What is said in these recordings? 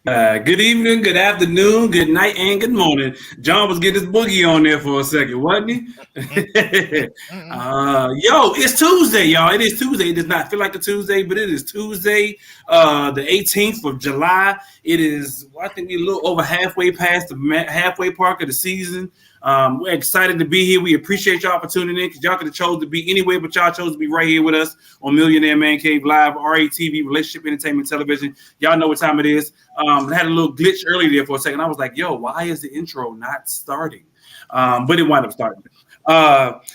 Good evening, good afternoon, good night, and good morning. John was getting his boogie on there for a second, wasn't he? It's Tuesday, y'all. It is Tuesday. It does not feel like a Tuesday, but it is Tuesday, the 18th of July. It is, I think, we're a little over halfway past the halfway mark of the season. We're excited to be here. We appreciate y'all for tuning in because y'all could have chose to be anywhere, but y'all chose to be right here with us on Millionaire Man Cave Live, RATV, Relationship Entertainment Television. Y'all know what time it is. I had a little glitch earlier there for a second. I was like, yo, why is the intro not starting? But it wound up starting.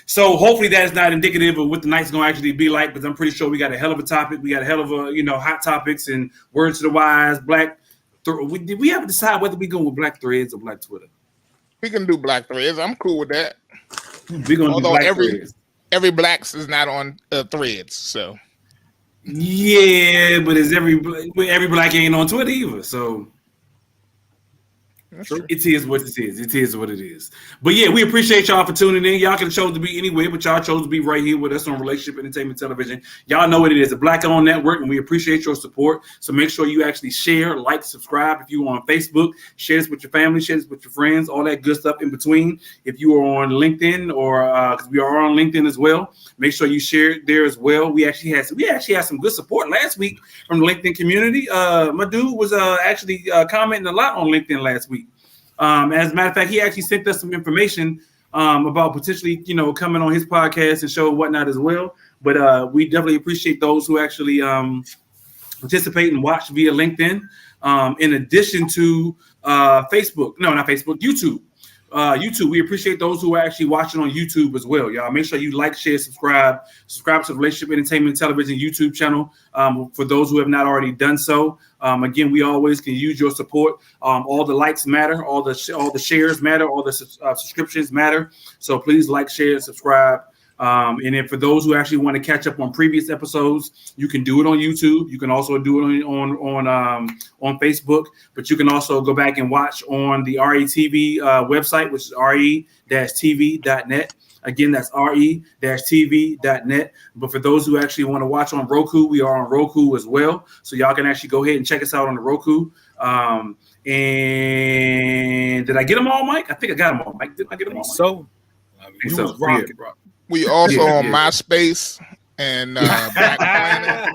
So hopefully that is not indicative of what the night's going to actually be like, because I'm pretty sure we got a hell of a topic. We got a hell of a, hot topics and words to the wise, did we have to decide whether we go with black threads or black Twitter? We can do black threads. I'm cool with that. We're gonna do black threads. Every blacks is not on threads, so yeah, but every black ain't on Twitter either. So it is what it is. It is what it is. But yeah, we appreciate y'all for tuning in. Y'all could have chose to be anywhere, but y'all chose to be right here with us on Relationship Entertainment Television. Y'all know what it is, a black-owned network, and we appreciate your support. So make sure you actually share, like, subscribe. If you are on Facebook, share this with your family, share this with your friends, all that good stuff in between. If you are on LinkedIn, or because we are on LinkedIn as well, make sure you share it there as well. We actually had some good support last week from the LinkedIn community. My dude was actually commenting a lot on LinkedIn last week. As a matter of fact, he actually sent us some information about potentially, coming on his podcast and show and whatnot as well. But we definitely appreciate those who actually participate and watch via LinkedIn. In addition to YouTube. YouTube, we appreciate those who are actually watching on YouTube as well. Y'all make sure you like, share, subscribe to the Relationship Entertainment Television YouTube channel. For those who have not already done so, again, we always can use your support. All the likes matter, all the shares matter, all the subscriptions matter. So please like, share, subscribe. And then for those who actually want to catch up on previous episodes, you can do it on YouTube. You can also do it on Facebook, but you can also go back and watch on the RETV website, which is re-tv.net. Again, that's re-tv.net. But for those who actually want to watch on Roku, we are on Roku as well. So y'all can actually go ahead and check us out on the Roku. And did I get them all, Mike? I think I got them all, Mike. Did I get them all? So, you was rocking, bro. We also on MySpace and Black Planet.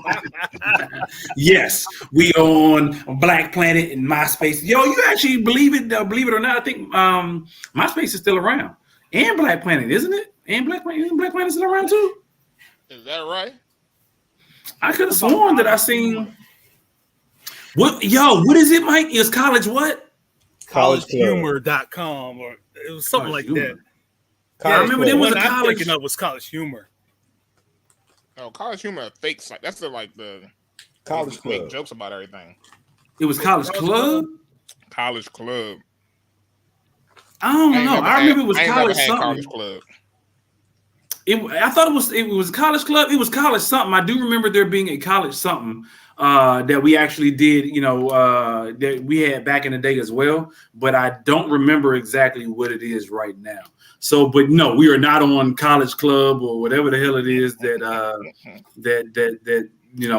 Yes, we on Black Planet and MySpace. Yo, you actually believe it or not? I think MySpace is still around, and Black Planet, isn't it? And Black Planet still around too. Is that right? I could have sworn that I seen. What is it, Mike? Is college what? collegehumor.com or it was something like that. I remember there was a college. Thinking of was College Humor. Oh, College Humor, a fake site. That's the College Club. Make jokes about everything. It was College Club. College Club. I don't know. I remember it was College something. College Club. I thought it was College Club. It was College something. I do remember there being a College something that we actually did, that we had back in the day as well. But I don't remember exactly what it is right now. So, but no, we are not on College Club or whatever the hell it is that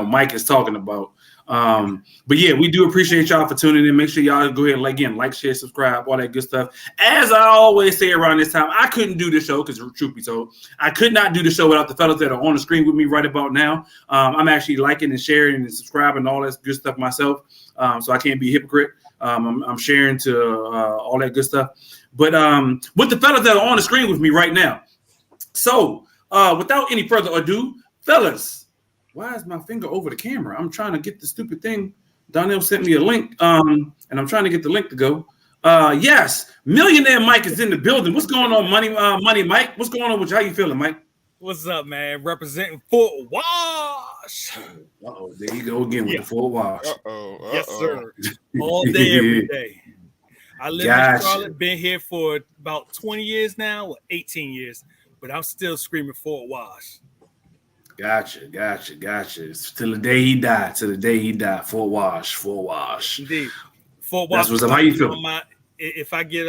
Mike is talking about. But yeah, we do appreciate y'all for tuning in. Make sure y'all go ahead and like, share, subscribe, all that good stuff. As I always say around this time, I couldn't do the show because, truth be told, I could not do the show without the fellas that are on the screen with me right about now. I'm actually liking and sharing and subscribing and all that good stuff myself, so I can't be a hypocrite. I'm sharing to all that good stuff. But with the fellas that are on the screen with me right now. So without any further ado, fellas, why is my finger over the camera? I'm trying to get the stupid thing. Donnell sent me a link, and I'm trying to get the link to go. Yes, Millionaire Mike is in the building. What's going on, Money Mike? What's going on with you? How you feeling, Mike? What's up, man? Representing Fort Wash. There you go again with the Fort Wash. Yes, sir. All day, every day. I live in Charlotte, been here for about 20 years now, or 18 years, but I'm still screaming Fort Wash. Gotcha. Till the day he died. Fort Wash. Indeed. Fort Wash. That's what's up. How you feeling? If I get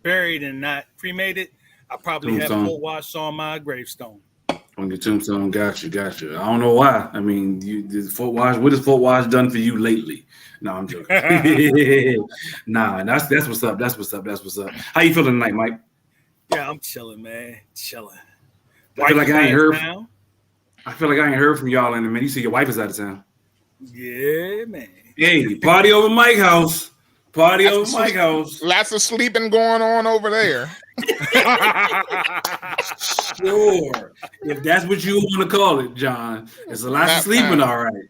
buried and not cremated, I probably have Fort Wash on my gravestone. On your tombstone, gotcha. I don't know why. I mean, what has Fort Wash done for you lately? No, I'm joking. Nah, that's what's up. That's what's up. How you feeling tonight, Mike? Yeah, I'm chilling, man. Chilling. I feel like I ain't heard from y'all in a minute. You see your wife is out of town. Yeah, man. Hey, party over Mike house. Lots of sleeping going on over there. Sure. If that's what you want to call it, John. It's a lot of sleeping, all right.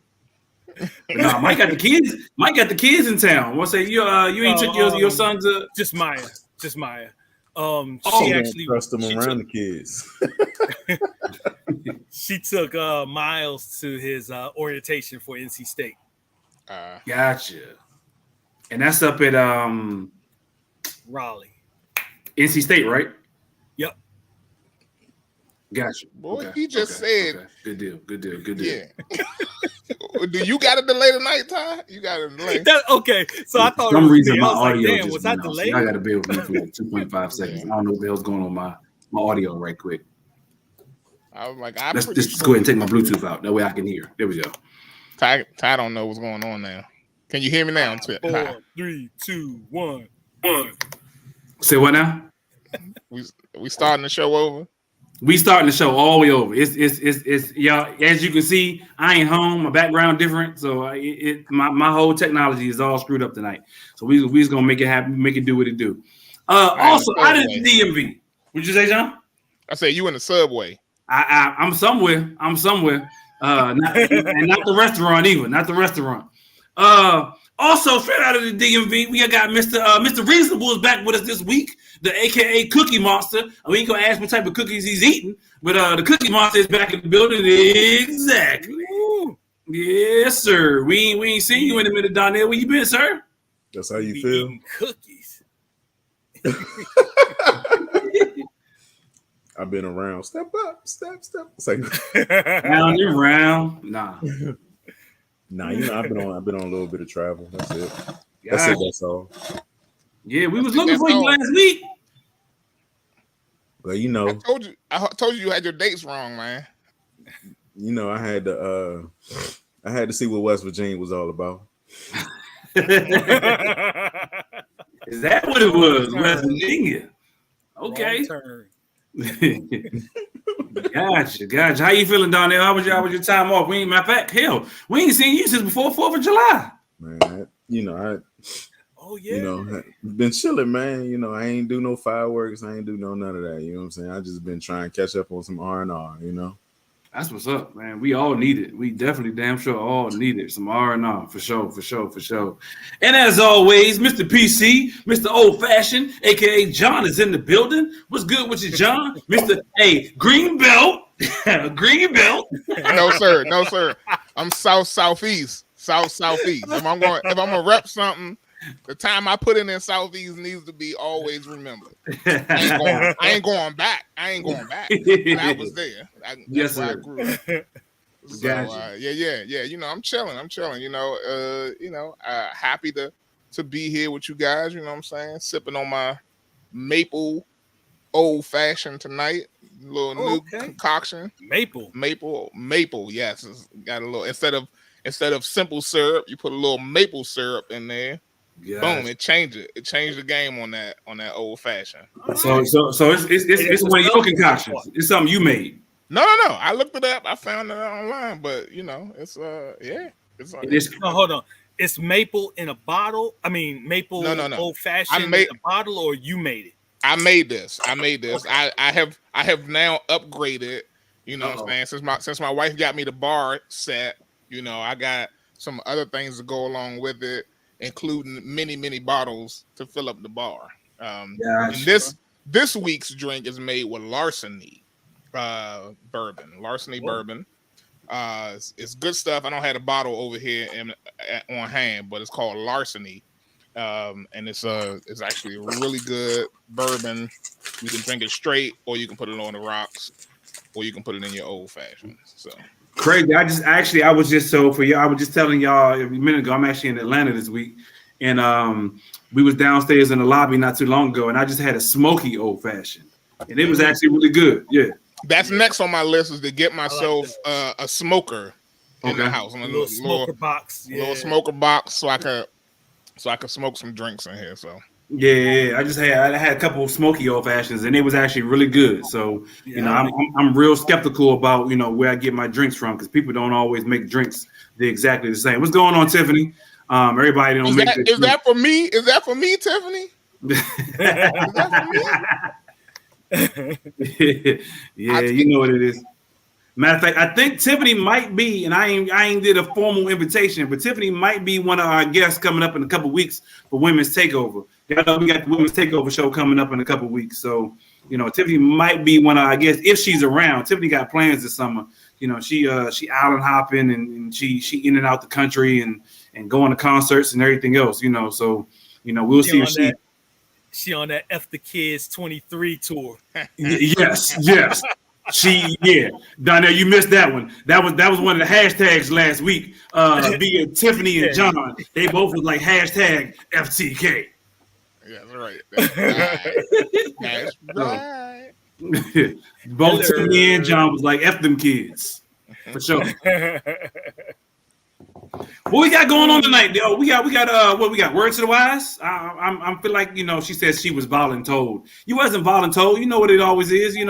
But nah, Mike got the kids. Mike got the kids in town. What's say you ain't took your son to just Maya. She actually trust them around the kids. She took Miles to his orientation for NC State. Gotcha. And that's up at Raleigh. NC State, right? Yep. Gotcha. Boy, okay. He just said. Okay. Good deal. Yeah. Do you got a delay tonight, Ty? You got a delay. Okay. So I thought for some reason my audio like, was that delayed? I got to bear with me for like 2.5 seconds. I don't know what the hell's going on my audio right quick. I was like, let's just go ahead and take my Bluetooth out. That way I can hear. There we go. Ty don't know what's going on now. Can you hear me now? 4, 3, 2, 1. Say what now? We starting the show over. We starting the show all the way over. It's y'all. As you can see, I ain't home. My background different, so my whole technology is all screwed up tonight. So we just gonna make it happen, make it do what it do. Also, I did the DMV. What'd you say, John? I said you in the subway. I'm somewhere. Not the restaurant either. Not the restaurant. Also, straight out of the DMV, we got Mr. Reasonable is back with us this week, the AKA Cookie Monster. We ain't gonna ask what type of cookies he's eating, but the Cookie Monster is back in the building. Exactly. Ooh. Yes, sir. We ain't seen you in a minute, Donnell. Where you been, sir? That's how you feel. Cookies. I've been around. Step up, step. It's like round and round. Nah. Nah, I've been on a little bit of travel. That's it. That's all. Yeah, we was looking for you last week. Well, I told you had your dates wrong, man. I had to see what West Virginia was all about. Is that what it was? West Virginia. Okay. Gotcha. How you feeling, Donnell? How was your time off? Matter of fact, hell, we ain't seen you since before 4th of July. Man, been chilling, man. I ain't do no fireworks. I ain't do none of that. You know what I'm saying? I just been trying to catch up on some R&R. That's what's up, man. We all need it. We definitely damn sure all need it. Some R&R for sure. And as always, Mr. PC, Mr. Old Fashioned, aka John, is in the building. What's good with you, John? Mr. Green Belt. Green Belt. No, sir. I'm southeast. If I'm gonna rep something, the time I put in Southeast needs to be always remembered. I ain't going back. When I was there. Yes, sir. I grew up. So, yeah. I'm chilling. Happy to be here with you guys. You know what I'm saying? Sipping on my maple old fashioned tonight. A little new concoction. Maple. Yes, it's got a little instead of simple syrup, you put a little maple syrup in there. Yes. Boom! It changed it. It changed the game on that old fashioned. So it's one of your concoctions. It's something you made. No. I looked it up. I found it online, but it's No, hold on. It's maple in a bottle. I mean, maple no. old fashioned in a bottle, or you made it. I made this. Okay. I have now upgraded. You know what I'm saying? Since my wife got me the bar set, I got some other things to go along with it, including many bottles to fill up the bar. And this week's drink is made with Larceny bourbon. Bourbon. It's good stuff. I don't have a bottle over here on hand, but it's called Larceny. And it's actually a really good bourbon. You can drink it straight, or you can put it on the rocks, or you can put it in your old fashioned. So crazy. I was just telling y'all a minute ago. I'm actually in Atlanta this week, and we was downstairs in the lobby not too long ago, and I just had a smoky old fashioned, and it was actually really good. Yeah. That's next on my list is to get myself a smoker in the house. A little smoker box. A little smoker box so I could smoke some drinks in here. So yeah, I had a couple of smoky old fashions and it was actually really good. So I'm real skeptical about where I get my drinks from because people don't always make drinks exactly the same. What's going on, Tiffany? Everybody don't make is that for me? Is that for me, Tiffany? Is that for me? Yeah, you know what it is. Matter of fact, I think Tiffany might be, and I ain't did a formal invitation, but Tiffany might be one of our guests coming up in a couple weeks for Women's Takeover. Y'all know we got the Women's Takeover show coming up in a couple weeks, so Tiffany might be one of our guests if she's around. Tiffany got plans this summer. She island hopping and she in and out the country and going to concerts and everything else. So we'll see if she on that F the Kids 23 tour. Yes. Donnell, you missed that one. That was one of the hashtags last week. Being Tiffany and John, they both was like hashtag FTK. Yeah, that's right. That's right. Both Tiffany and John was like F them kids. For sure. What we got going on tonight, though? We got what we got? Words to the wise. I feel like she said she was voluntold. You wasn't voluntold. You know what it always is. You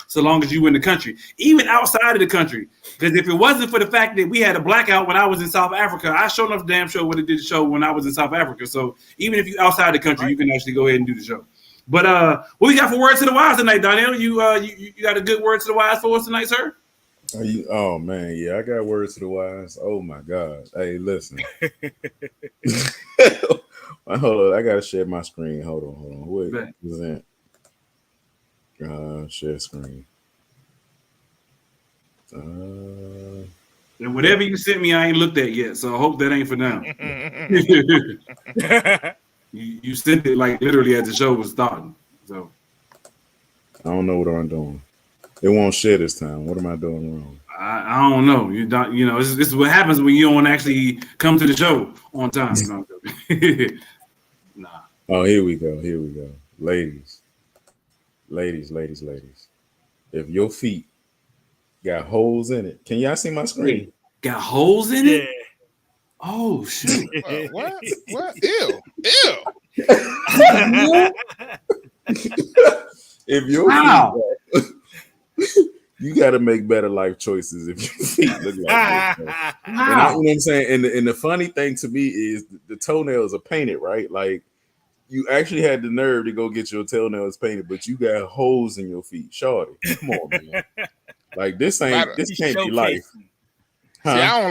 so long as you in the country, even outside of the country. Because if it wasn't for the fact that we had a blackout when I was in South Africa, I sure enough damn sure would have did the show when I was in South Africa. So even if you outside the country, you can actually go ahead and do the show. But what we got for words to the wise tonight, Donnell? You got a good word to the wise for us tonight, sir? Oh man, yeah, I got words to the wise. Oh my God. Hey, listen. Hold on, I gotta share my screen. Hold on. Wait, is that? Share screen. And whatever you sent me, I ain't looked at yet, so I hope that ain't for now. you sent it like literally as the show was starting. So I don't know what I'm doing. It won't share this time. What am I doing wrong? I don't know. You don't. This is what happens when you don't actually come to the show on time. Nah. Oh, here we go. Ladies. If your feet got holes in it, can y'all see my screen? Got holes in it? Oh shoot! What? Ew! If your feet you got to make better life choices if your feet look like this. Wow. You know what I'm saying? And the funny thing to me is the toenails are painted, right? Like you actually had the nerve to go get your toenails painted, but you got holes in your feet. Shorty, come on, man. Like this can't be life. Huh? See, I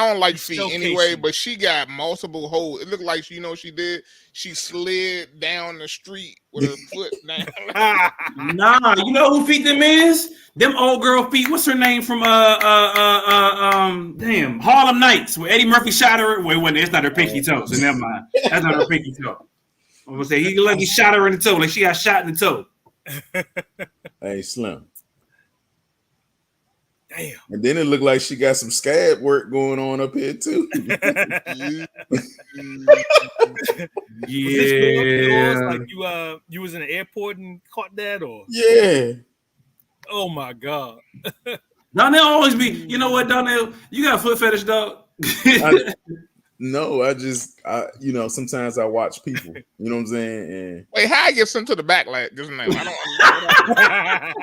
don't like feet anyway, but she got multiple holes. It looked like she did. She slid down the street with her foot down. Nah, you know who feet them is? Them old girl feet. What's her name from Harlem Nights, where Eddie Murphy shot her. Wait, it's not her pinky toe, so never mind. That's not her pinky toe. I'm gonna say he shot her in the toe, like she got shot in the toe. Hey, Slim. Damn. And then it looked like she got some scab work going on up here too. Yeah. Like you was in the airport and caught that, or yeah. Oh my God. Donnell always be. You know what, Donnell? You got a foot fetish, dog. No, I sometimes I watch people. You know what I'm saying? And wait, how I get sent to the back like just now? I don't.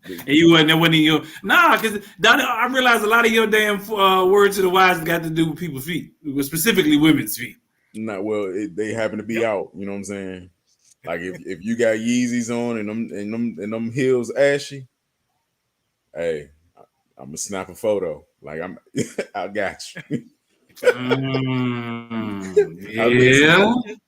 And you wasn't you. Nah, because I realize a lot of your damn words to the wise got to do with people's feet, specifically women's feet. Not well, they happen to be out. You know what I'm saying? Like if you got Yeezys on and them heels ashy, hey, I'm gonna snap a photo. Like I got you. Yeah.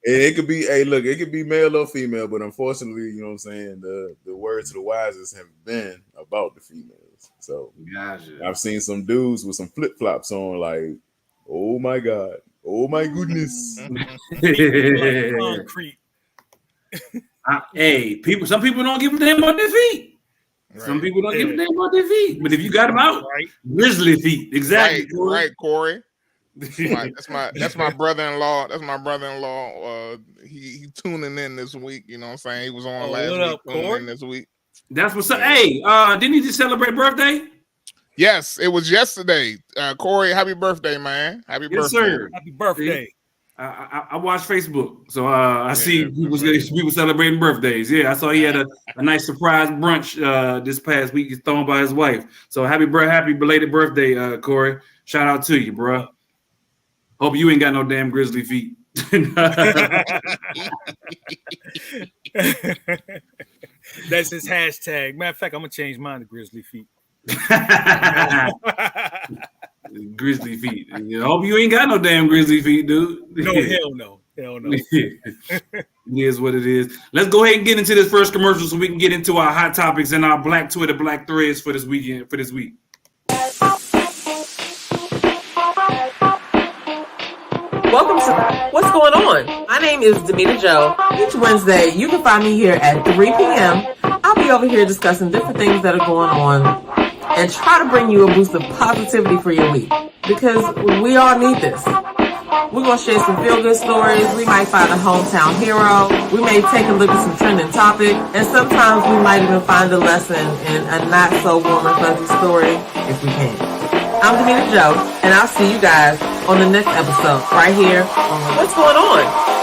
It could be, it could be male or female, but unfortunately, you know what I'm saying, the words to the wisest have been about the females. So gotcha. I've seen some dudes with some flip-flops on, like, oh my God, oh my goodness. Like concrete. Some people don't give a damn about their feet. Right. Some people don't give a damn about their feet. But if you got them out, grizzly feet. Exactly. Right, Corey. That's my brother-in-law. That's my brother-in-law. He tuning in this week. You know what I'm saying? He was on last week. Tuning in this week. That's what's up. Hey, didn't you just celebrate birthday? Yes, it was yesterday. Corey, happy birthday, man. Happy birthday. Sir. Happy birthday. I watch Facebook, so I see people celebrating birthdays. Yeah, I saw he had a nice surprise brunch this past week. He's thrown by his wife. So happy belated birthday, Corey. Shout out to you, bro. Hope you ain't got no damn grizzly feet. That's his hashtag. Matter of fact, I'm gonna change mine to grizzly feet. Grizzly feet. I hope you ain't got no damn grizzly feet, dude. No, hell no. It is what it is. Let's go ahead and get into this first commercial so we can get into our hot topics and our Black Twitter, Black threads for this weekend, for this week. Welcome to What's Going On? My name is Demita Joe. Each Wednesday, you can find me here at 3 p.m. I'll be over here discussing different things that are going on and try to bring you a boost of positivity for your week because we all need this. We're going to share some feel-good stories. We might find a hometown hero. We may take a look at some trending topic. And sometimes we might even find a lesson in a not-so-warm and fuzzy story if we can. I'm Demita Joe, and I'll see you guys on the next episode right here on What's Going On?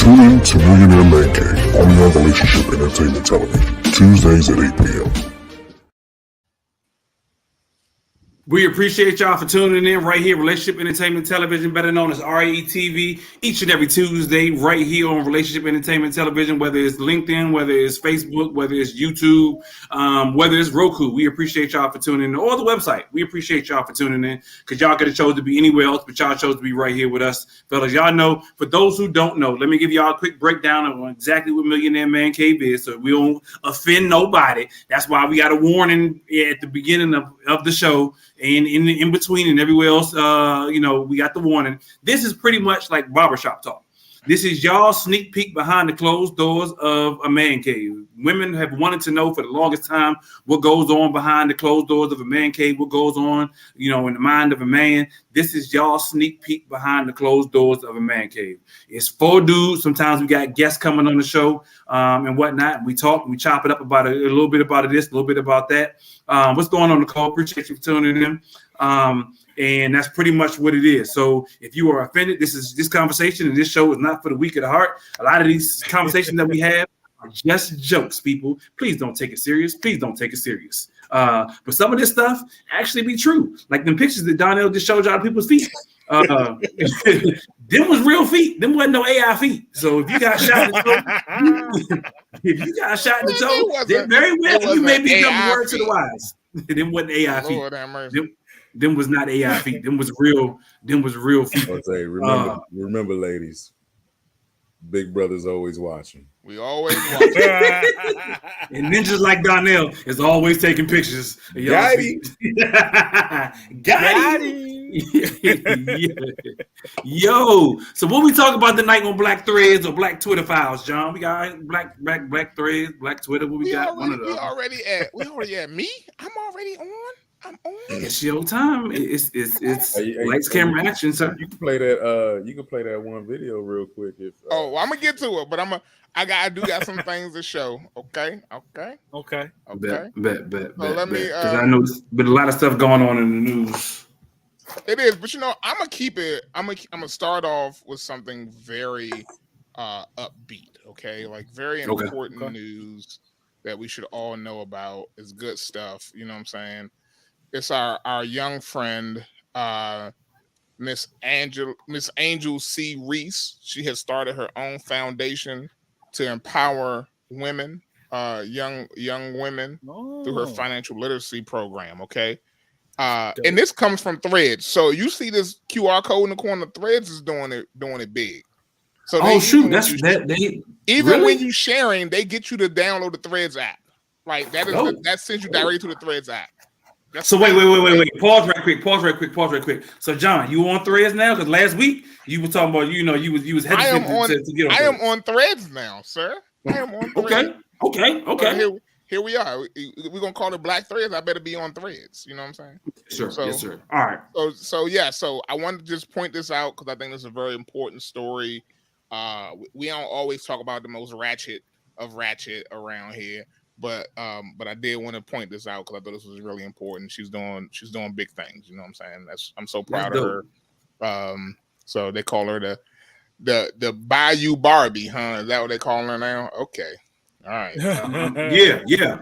Tune in to Millionaire Man Cave, only on Relationship Entertainment Television, Tuesdays at 8 p.m. We appreciate y'all for tuning in right here, Relationship Entertainment Television, better known as RETV, each and every Tuesday right here on Relationship Entertainment Television, whether it's LinkedIn, whether it's Facebook, whether it's YouTube, whether it's Roku. We appreciate y'all for tuning in, or the website. We appreciate y'all for tuning in because y'all could have chose to be anywhere else, but y'all chose to be right here with us. Fellas, y'all know, for those who don't know, let me give y'all a quick breakdown of exactly what Millionaire Man Cave is so we don't offend nobody. That's why we got a warning at the beginning of the show. And in between and everywhere else, we got the warning. This is pretty much like barbershop talk. This is y'all sneak peek behind the closed doors of a man cave. Women have wanted to know for the longest time what goes on behind the closed doors of a man cave, what goes on, in the mind of a man. This is y'all sneak peek behind the closed doors of a man cave. It's 4 dudes. Sometimes we got guests coming on the show and whatnot. We talk, we chop it up about a little bit about this, a little bit about that. What's going on, Nicole? Appreciate you for tuning in. And that's pretty much what it is. So if you are offended, this conversation and this show is not for the weak of the heart. A lot of these conversations that we have are just jokes, people. Please don't take it serious. Please don't take it serious. But some of this stuff actually be true. Like them pictures that Donnell just showed y'all people's feet. Them was real feet. Them wasn't no AI feet. So if you got shot in the toe, then very well you may become word to the wise. Them wasn't AI feet. Lord have mercy. Them was not AI feet. Them was real feet. I'll say, remember, ladies, Big Brother's always watching. We always watch. And ninjas like Donnell is always taking pictures. Of Got feet. Got Yo, so what we talk about tonight on Black Threads or Black Twitter Files, John? We got Black Threads, Black Twitter. What we got? We already at me. I'm already on. I'm on. It's your time. It's lights, camera, action, sir. You can play that. You can play that one video real quick. If I'm gonna get to it, but I do got some things to show. Okay. Bet. So let me. Because I know there's been a lot of stuff going on in the news. It is, but I'm gonna keep it. I'm gonna start off with something very upbeat. Okay, like very important news that we should all know about. Is good stuff. You know what I'm saying? It's our young friend, Miss Angel C. Reese. She has started her own foundation to empower women, young women, through her financial literacy program. Okay, and this comes from Threads. So you see this QR code in the corner. Threads is doing it big. So when you sharing, they get you to download the Threads app. Like that sends you directly to the Threads app. So wait. Pause right quick. So John, you on Threads now? Because last week you were talking about, you was hesitant to get on. I am on Threads now, sir. I am on Threads. Okay. Here we are. We're gonna call it Black Threads. I better be on Threads. You know what I'm saying? Sure. Yes, sir. All right. So I wanted to just point this out because I think this is a very important story. We don't always talk about the most ratchet of ratchet around here. But I did want to point this out because I thought this was really important. She's doing big things. You know what I'm saying? I'm so proud of her. So they call her the Bayou Barbie, huh? Is that what they call her now? Okay, all right. Yeah.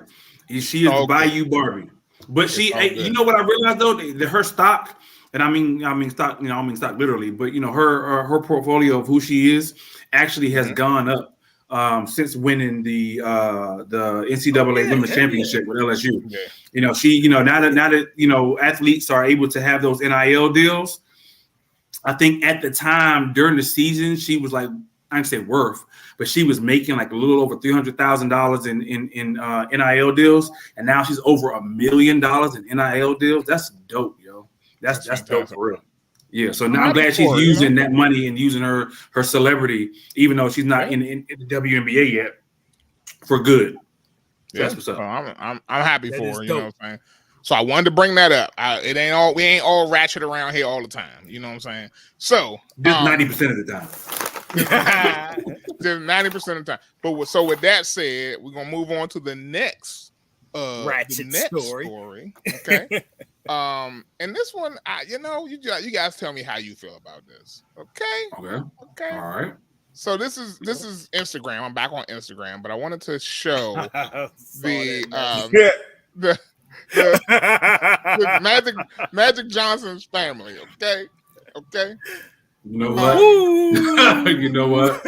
She is the Bayou Barbie. But she, you know what I realized though, that her stock, and I mean stock, I mean stock literally, but her portfolio of who she is actually has gone up. Since winning the NCAA Women's Championship with LSU, now that athletes are able to have those NIL deals, I think at the time during the season she was like, I didn't say worth, but she was making like a little over $300,000 in NIL deals, and now she's over $1 million in NIL deals. That's dope, yo. That's dope for real. Yeah, so now I'm glad she's using that money and using her celebrity, even though she's not in the WNBA yet, for good. So that's what's up. I'm happy for her. You know what I'm saying? So I wanted to bring that up. We ain't all ratchet around here all the time. You know what I'm saying? So just 90% of the time. Just 90% of the time. But so with that said, we're gonna move on to the next ratchet story. Okay. And this one, you guys tell me how you feel about this. Okay. All right. So this is Instagram. I'm back on Instagram, but I wanted to show the Magic Johnson's family. Okay. You know what? You know what?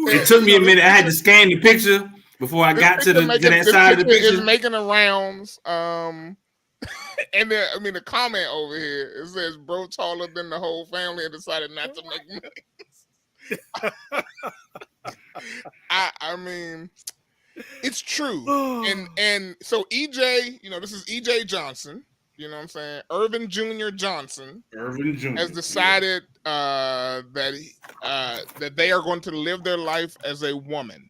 It took me a minute. I had to scan the picture before I got to that side of the picture. It's making the rounds. And the comment over here, it says, "Bro taller than the whole family and decided not to make millions." I mean, it's true. And so EJ, this is EJ Johnson. You know what I'm saying? Irvin Jr. Johnson has decided that they are going to live their life as a woman.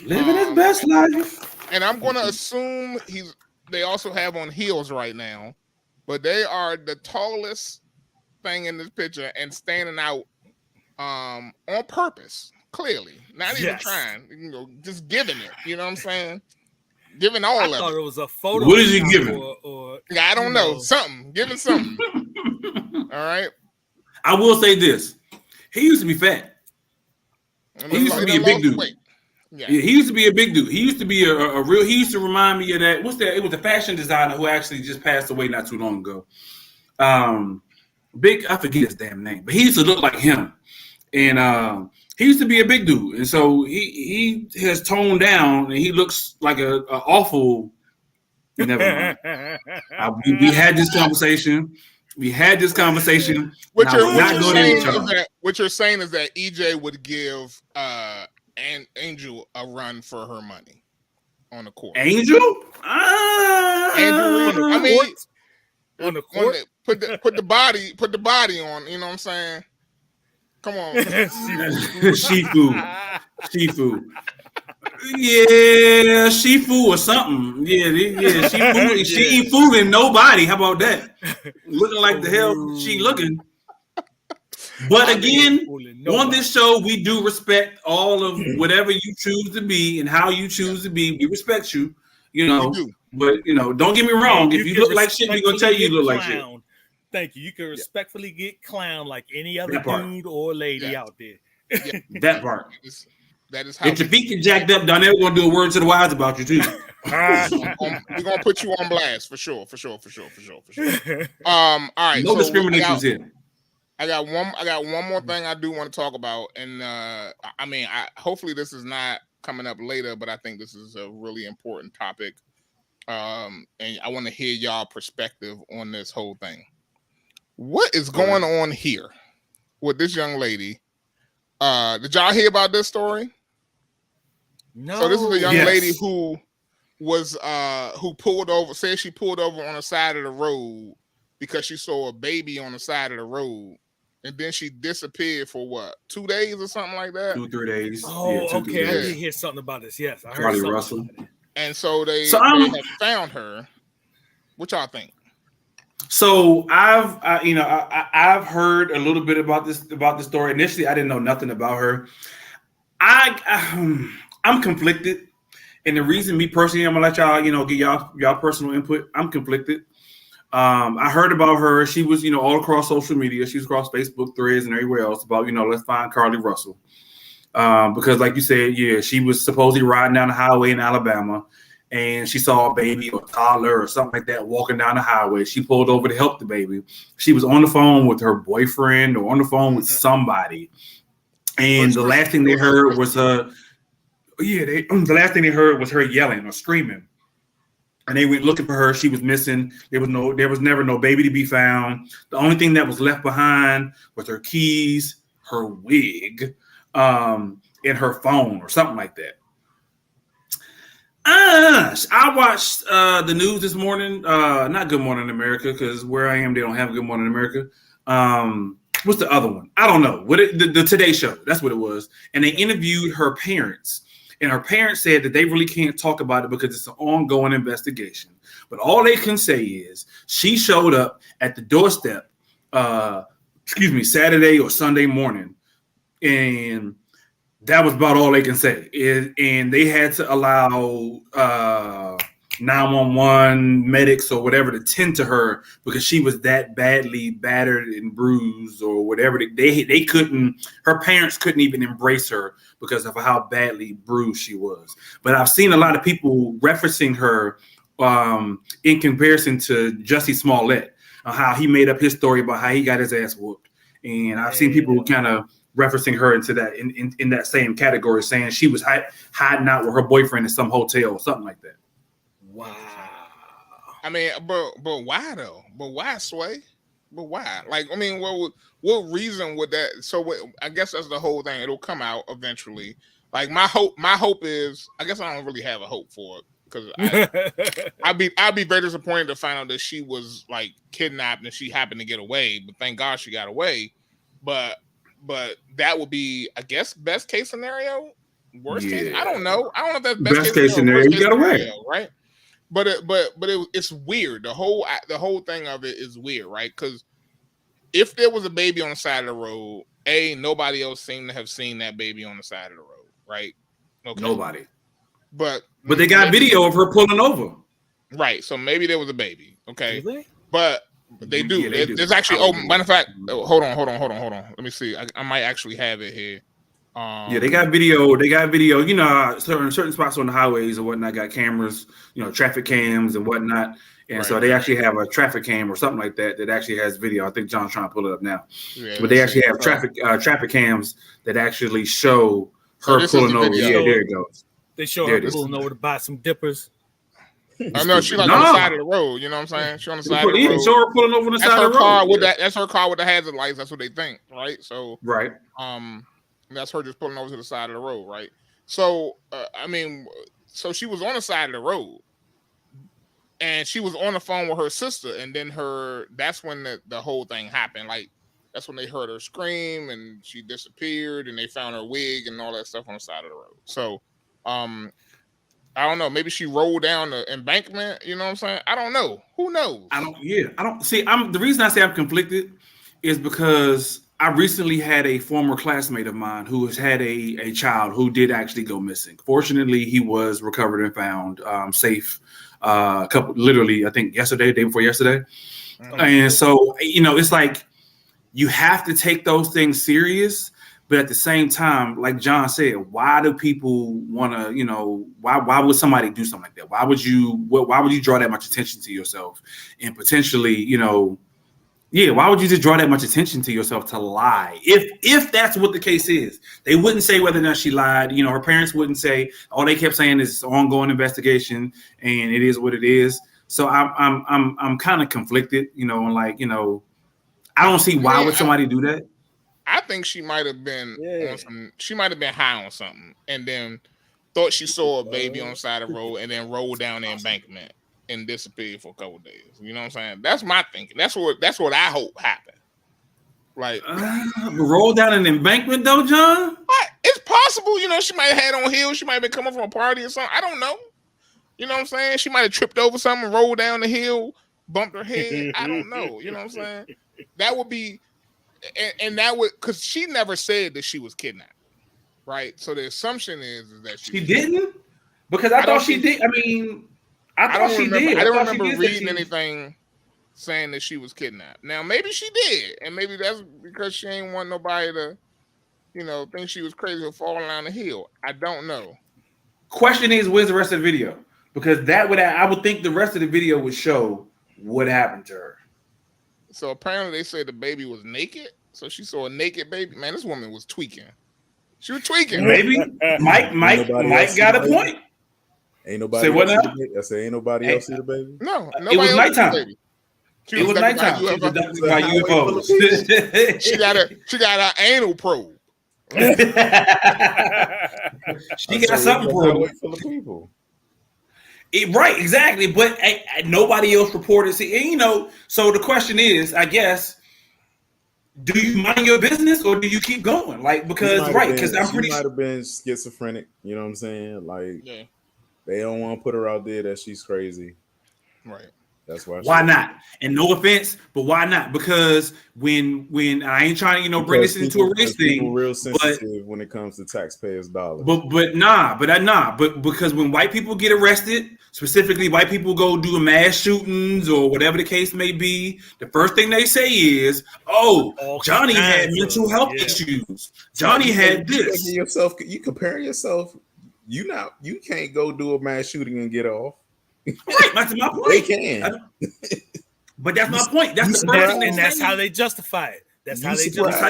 Living his best life. And I'm going to assume they also have on heels right now, but they are the tallest thing in this picture and standing out on purpose, clearly. Not even trying, just giving it. You know what I'm saying? Giving all of it. I thought it was a photo. What is he giving? Or I don't know. Something. Giving something. All right. I will say this. He used to be fat. He used to be a big dude. Yeah, he used to be a big dude. He used to be a real. He used to remind me of that. What's that? It was a fashion designer who actually just passed away not too long ago. I forget his damn name, but he used to look like him. And He used to be a big dude, and so he has toned down, and he looks like a awful. Never mind. We had this conversation. We had this conversation. What you're saying is that EJ would give Angel a run for her money on the court. Angel? Angel, I mean, on the court. Put the body on. You know what I'm saying? Come on, Shifu. Yeah, Shifu or something. Yeah, Shifu. She ain't fooling nobody. How about that? Looking like the hell she looking. But again, on this show, we do respect all of whatever you choose to be and how you choose to be. We respect you, But don't get me wrong. If you look like shit, we're gonna tell you look like shit. Thank you. You can respectfully get clowned like any other dude or lady out there. That part. That is how. If your feet get jacked up, Donnell gonna do a word to the wise about you too. We're gonna put you on blast for sure. All right. No discrimination here. I got one more thing I do want to talk about, and hopefully this is not coming up later, but I think this is a really important topic, and I want to hear y'all perspective on this whole thing. What is going on here with this young lady? Did y'all hear about this story? No. So this is a young lady who was who pulled over. Said she pulled over on the side of the road because she saw a baby on the side of the road, and then she disappeared for 2 days or something like that. 2-3 days. Oh, yeah, okay. I did hear something about this. Yes, I heard Carly something Russell. about it. And so they have found her. What y'all think? So I've heard a little bit about this story. Initially, I didn't know nothing about her. I'm conflicted, and the reason, me personally, I'm gonna let y'all get y'all personal input. I'm conflicted. I heard about her. She was all across social media. She was across Facebook, Threads, and everywhere else about let's find Carly Russell, because like you said, she was supposedly riding down the highway in Alabama. And she saw a baby or a toddler or something like that walking down the highway. She pulled over to help the baby. She was on the phone with her boyfriend or on the phone with somebody. And the last thing they heard was her. The last thing they heard was her yelling or screaming. And they went looking for her. She was missing. There was never no baby to be found. The only thing that was left behind was her keys, her wig, and her phone or something like that. I watched the news this morning. Not Good Morning America, because where I am, they don't have Good Morning America. What's the other one? I don't know. The Today Show. That's what it was. And they interviewed her parents. And her parents said that they really can't talk about it because it's an ongoing investigation. But all they can say is she showed up at the doorstep, Saturday or Sunday morning. And that was about all they can say. And they had to allow 911 medics or whatever to tend to her because she was that badly battered and bruised or whatever. They couldn't, her parents couldn't even embrace her because of how badly bruised she was. But I've seen a lot of people referencing her in comparison to Jussie Smollett, how he made up his story about how he got his ass whooped. And I've seen people kind of referencing her into that in that same category, saying she was hiding out with her boyfriend in some hotel or something like that. Wow. I mean, but why though? But why, Sway? But why? Like, I mean, what reason would that? So I guess that's the whole thing. It'll come out eventually. Like my hope is, I guess I don't really have a hope for it because I'd be very disappointed to find out that she was like kidnapped and she happened to get away. But thank God she got away. But that would be, I guess, best case scenario. Worst case, I don't know. I don't know if that's best case scenario. You got away, right? But it's weird. The whole thing of it is weird, right? Because if there was a baby on the side of the road, nobody else seemed to have seen that baby on the side of the road, right? Okay. Nobody. But they got video of her pulling over. Right. So maybe there was a baby. Okay. Really? But they do. Yeah, There's actually. Oh, matter of fact, hold on. Let me see. I might actually have it here. Yeah, they got video. They got video. You know, certain spots on the highways or whatnot got cameras. You know, traffic cams and whatnot. And so they actually have a traffic cam or something like that that actually has video. I think John's trying to pull it up now. Yeah, but they actually have traffic cams that actually show her pulling over. Yeah, there it goes. They show her pulling over to buy some dippers. I know she's like on the side of the road. You know what I'm saying? She's on the side of the road. Show her pulling over on the side of the road. That's her car with the hazard lights. That's what they think, right? So right. That's her just pulling over to the side of the road, right? So so she was on the side of the road. And she was on the phone with her sister, and then that's when the whole thing happened. Like, that's when they heard her scream, and she disappeared, and they found her wig and all that stuff on the side of the road. So, I don't know. Maybe she rolled down the embankment. You know what I'm saying? I don't know. Who knows? The reason I say I'm conflicted is because I recently had a former classmate of mine who has had a child who did actually go missing. Fortunately, he was recovered and found safe. I think day before yesterday. And so, you know, it's like you have to take those things serious, but at the same time, like John said, why do people want to, you know, why would somebody do something like that? Why would you draw that much attention to yourself and potentially, you know, why would you just draw that much attention to yourself to lie? If that's what the case is, they wouldn't say whether or not she lied. You know, her parents wouldn't say. All they kept saying is it's an ongoing investigation, and it is what it is. So I'm kind of conflicted. You know, and like, you know, I don't see why would somebody do that. I think she might have been on some. She might have been high on something, and then thought she saw a baby on the side of the road, and then rolled down the embankment and disappeared for a couple of days. You know what I'm saying? That's my thinking. That's what I hope happened. Like roll down an embankment though, John? It's possible, you know, she might have had on heels, she might have been coming from a party or something. I don't know. You know what I'm saying? She might have tripped over something, rolled down the hill, bumped her head. I don't know. You know what I'm saying? That would be and that would, because she never said that she was kidnapped. Right? So the assumption is that she didn't? Because I thought she did. I mean, I thought she did. I don't remember reading anything saying that she was kidnapped. Now, maybe she did, and maybe that's because she ain't want nobody to, you know, think she was crazy for falling down the hill. I don't know. Question is, where's the rest of the video? Because I would think the rest of the video would show what happened to her. So apparently they said the baby was naked. So she saw a naked baby. Man, this woman was tweaking. She was tweaking. Maybe Mike got a point. Ain't nobody. Say what now? I say ain't nobody else see the baby. No, it was nighttime. It was nighttime. By UFOs. She got an anal probe. She got something probe full of people. Right, exactly. But nobody else reported. See, and, you know. So the question is, I guess, do you mind your business or do you keep going? Like, because I'm pretty. She might have been schizophrenic. You know what I'm saying? Like. Yeah. They don't want to put her out there that she's crazy. Right. That's why. Why not? And no offense, but why not? Because when I ain't trying to, you know, bring this into a race thing. People real sensitive when it comes to taxpayers' dollars. But because when white people get arrested, specifically white people go do mass shootings or whatever the case may be, the first thing they say is, "Oh, Johnny had mental health issues. Johnny had this." You compare yourself. You can't go do a mass shooting and get off. Right, that's my point. They can. But that's my point. That's the first thing, and that's how they justify it. That's how they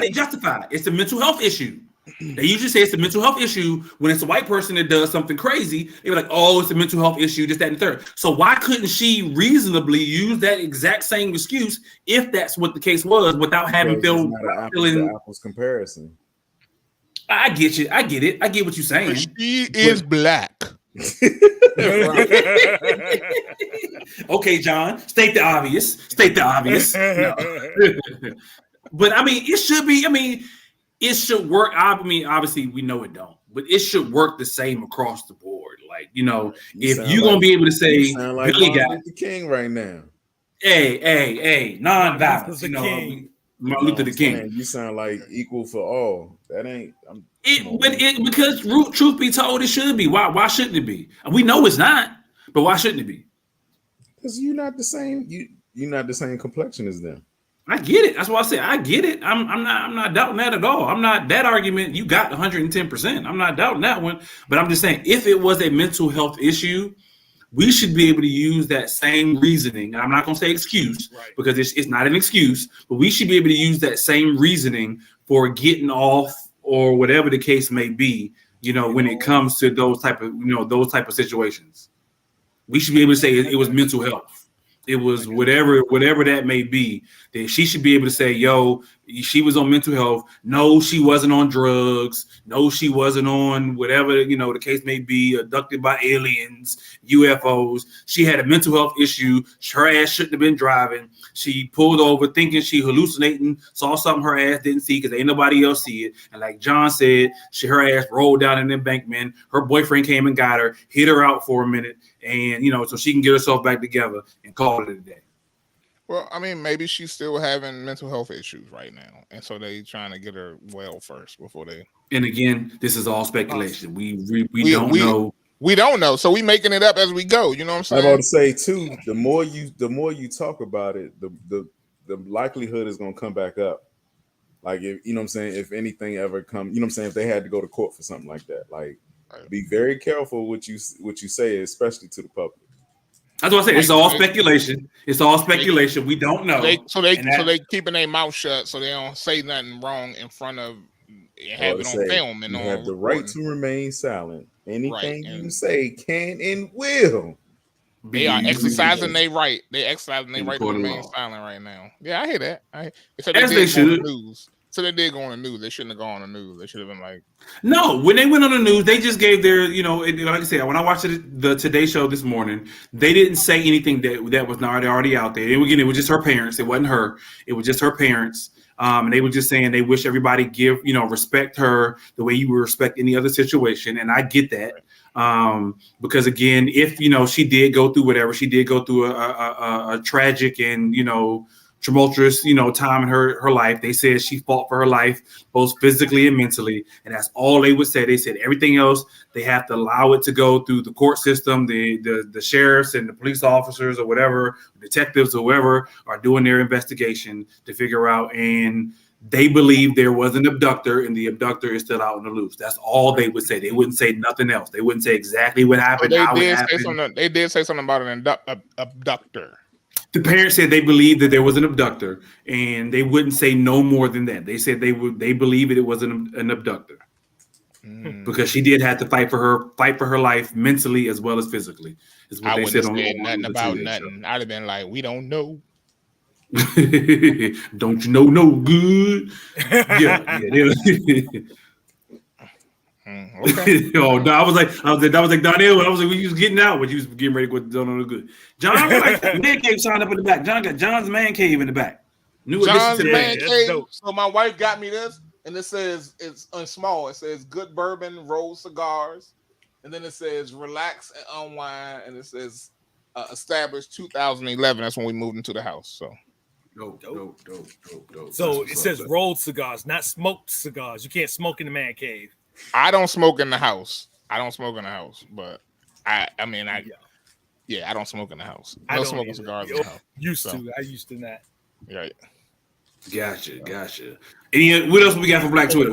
justify it. It's a mental health issue. They usually say it's a mental health issue when it's a white person that does something crazy. They're like, "Oh, it's a mental health issue, this, that, and the third." So why couldn't she reasonably use that exact same excuse if that's what the case was, without having feeling apples comparison? I get you. I get it. I get what you're saying. She is black. Okay, John. State the obvious. No. But I mean, it should be. I mean, it should work. I mean, obviously, we know it don't, but it should work the same across the board. Like, you know, if you're gonna be able to say, like Billy got the king right now. Hey, non-violence. You know, Martin Luther the King. You sound like equal for all. That ain't. Because truth be told, it should be. Why shouldn't it be? We know it's not, but why shouldn't it be? Because you're not the same. You're not the same complexion as them. I get it. That's why I said I get it. I'm not doubting that at all. I'm not that argument. You got 110%. I'm not doubting that one. But I'm just saying, if it was a mental health issue, we should be able to use that same reasoning. I'm not going to say excuse because it's not an excuse, but we should be able to use that same reasoning for getting off or whatever the case may be. When it comes to those type of situations, we should be able to say it was mental health. It was whatever that may be, that she should be able to say, yo, she was on mental health. No, she wasn't on drugs. No, she wasn't on whatever, the case may be, abducted by aliens, UFOs. She had a mental health issue. Her ass shouldn't have been driving. She pulled over thinking she hallucinating, saw something her ass didn't see because ain't nobody else see it. And like John said, her ass rolled down an embankment. Her boyfriend came and got her, hit her out for a minute. And, so she can get herself back together and call it a day. Well, I mean, maybe she's still having mental health issues right now. And so they trying to get her well first before they. And again, this is all speculation. We don't know. We don't know. So we making it up as we go. You know what I'm saying? I'm about to say too, the more you talk about it, the likelihood is going to come back up. Like, if, you know what I'm saying? If anything ever come, you know what I'm saying? If they had to go to court for something like that, like, be very careful what you say, especially to the public. That's what I say. It's all speculation. It's all speculation. We don't know. So they keeping their mouth shut so they don't say nothing wrong in front of have it on film. And you have the right to remain silent. Anything you say can and will. They are exercising their right. They exercising their right to remain silent right now. Yeah, I hear that. As they should. So they did go on the news. They shouldn't have gone on the news. They should have been like, no. When they went on the news, they just gave their, like I said, when I watched the Today Show this morning, they didn't say anything that was not already out there. And again, it was just her parents. It wasn't her. It was just her parents. And they were just saying they wish everybody respect her the way you would respect any other situation. And I get that. Because again, if she did go through whatever, she did go through a tragic and tumultuous time in her life. They said she fought for her life both physically and mentally, and that's all they would say. They said everything else they have to allow it to go through the court system, the sheriffs and the police officers or whatever, detectives or whoever are doing their investigation to figure out. And they believe there was an abductor, and the abductor is still out on the loose. That's all they would say. They wouldn't say nothing else. They wouldn't say exactly what happened. They did say something about an abductor. The parents said they believed that there was an abductor, and they wouldn't say no more than that. They said they believe it was an abductor because she did have to fight for her life mentally as well as physically. Is what I they wouldn't said have said nothing about nothing. I'd have been like, we don't know. Don't you know no good? Yeah. Okay. Oh no, I was like Donnell. I was like, we was getting out when you was getting ready to go don't know no good. John, man cave signed up in the back. John got John's man cave in the back. John's man cave. So my wife got me this, and it says it's small. It says good bourbon, rolled cigars, and then it says relax and unwind, and it says established 2011. That's when we moved into the house. So. Dope. So it says rolled cigars, not smoked cigars. You can't smoke in the man cave. I don't smoke in the house. But I don't smoke in the house. I don't smoke cigars in the house. I used to not. Right. Gotcha. And what else we got for Black Twitter?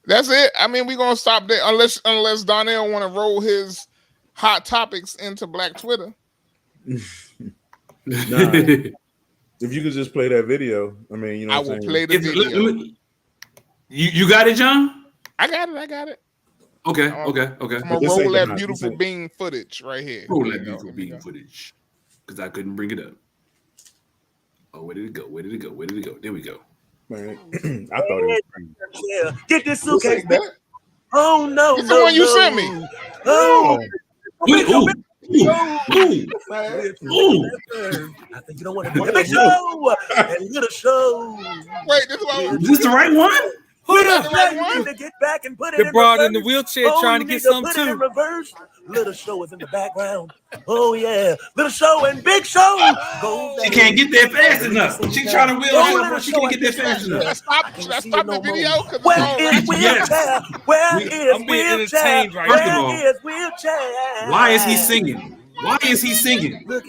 That's it. I mean, we're gonna stop there unless Donnell want to roll his hot topics into Black Twitter. Nah. If you could just play that video, I mean, I will play the video. You got it, John? I got it. Okay. I'm gonna roll that beautiful bean footage right here. Roll that beautiful bean footage because I couldn't bring it up. Oh, where did it go? There we go. Man, I thought it was. Yeah, get this suitcase. Oh no! It's the one you sent me. Oh. Ooh. I think you don't want to do a show. And little show. Wait, is this the right one? Who the right to get back and put it the broad in the wheelchair trying to get something too. Reverse. Little show is in the background. Oh yeah, little show and big show. She can't get there fast enough. She trying to wheel. She can't get there fast enough. Should I stop the video? Where is wheelchair? Where is wheelchair? First of all, why is he singing? Look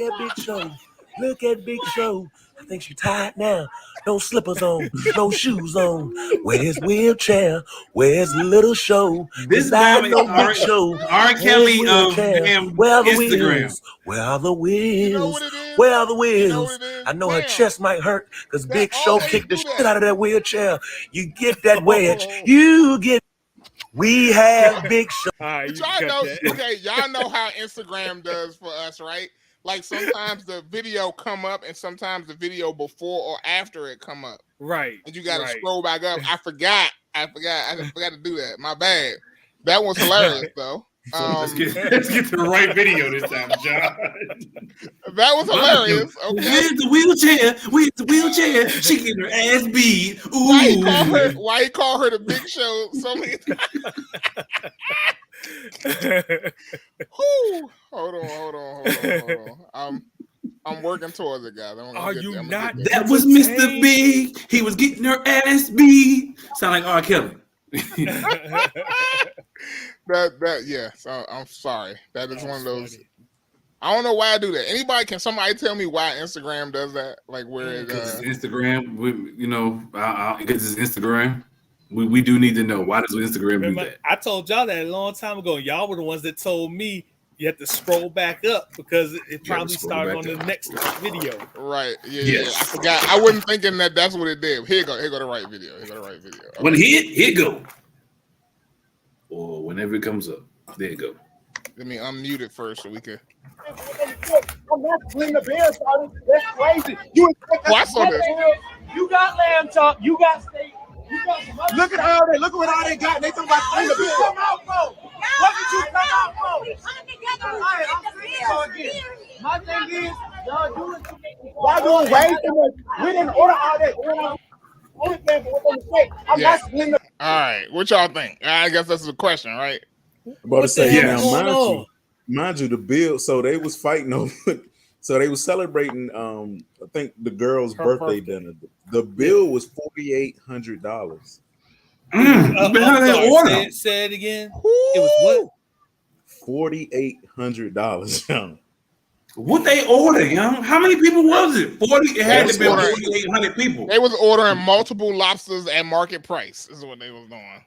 at Big Show. I think she tired now. No slippers on, no shoes on. Where's wheelchair? Where's little show? This is Beside Bama, no big show. R. Kelly of damn Where are the Instagram. wheels? Where are the wheels? You know what it is? Where are the You know wheels? what it is? I know her Damn. chest might hurt because That Big Show always kicked the do shit that. out of that wheelchair. You get that wedge. You get. We have Big Show. All right, But you y'all cut know, that. okay, y'all know how Instagram does for us, right? Like sometimes the video come up and sometimes the video before or after it come up. Right. And you gotta right. scroll back up. I forgot to do that. My bad. That was hilarious though. Let's get to the right video this time, John. That was hilarious. Okay. Where's the wheelchair? Where's the wheelchair? She getting her ass beat. Ooh. Why he call her the Big Show so many times? Hold on. I'm working towards it, guys. Are you not? That was Mr. Big. He was getting her ass beat. Sound like R. Kelly. So I'm sorry. That is one of those. Funny. I don't know why I do that. Can somebody tell me why Instagram does that? Like where it Instagram, because it's Instagram. We do need to know, why does Instagram do that? I told y'all that a long time ago. Y'all were the ones that told me you have to scroll back up because it probably started on the next video. Right. Yeah. I forgot. I wasn't thinking that's what it did. Here go the right video. Okay. When it go. Or whenever it comes up. There you go. Let me unmute it first so we can. I'm not clean the beer, so that's crazy. I saw this. You got lamb chop. You got steak. Look at all that. Look at what all they got. And they talking about clean the beer. What come out for? What did you come out for? My thing is, y'all doing way too much. We didn't order all that. I'm not clean the. All right, what y'all think? I guess that's the question, right? I'm about to say, mind you, the bill. So they was fighting over. So they was celebrating. I think the girl's birthday dinner. The bill was $4,800. Say it again. It was what? $4,800. What they order, young? How many people was it? 40. It had to be 4,800 people. They was ordering multiple lobsters at market price. This is what they was doing.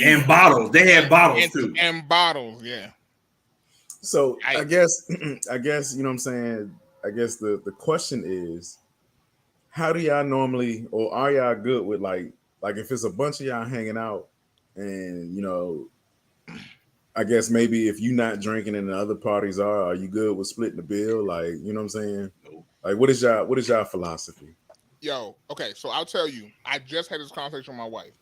And bottles. They had bottles too. And bottles, yeah. So I guess you know what I'm saying. I guess the question is, how do y'all normally, or are y'all good with like if it's a bunch of y'all hanging out, and I guess maybe if you're not drinking and the other parties are you good with splitting the bill? Like, you know what I'm saying? Like, what is y'all philosophy? Yo, okay, so I'll tell you, I just had this conversation with my wife.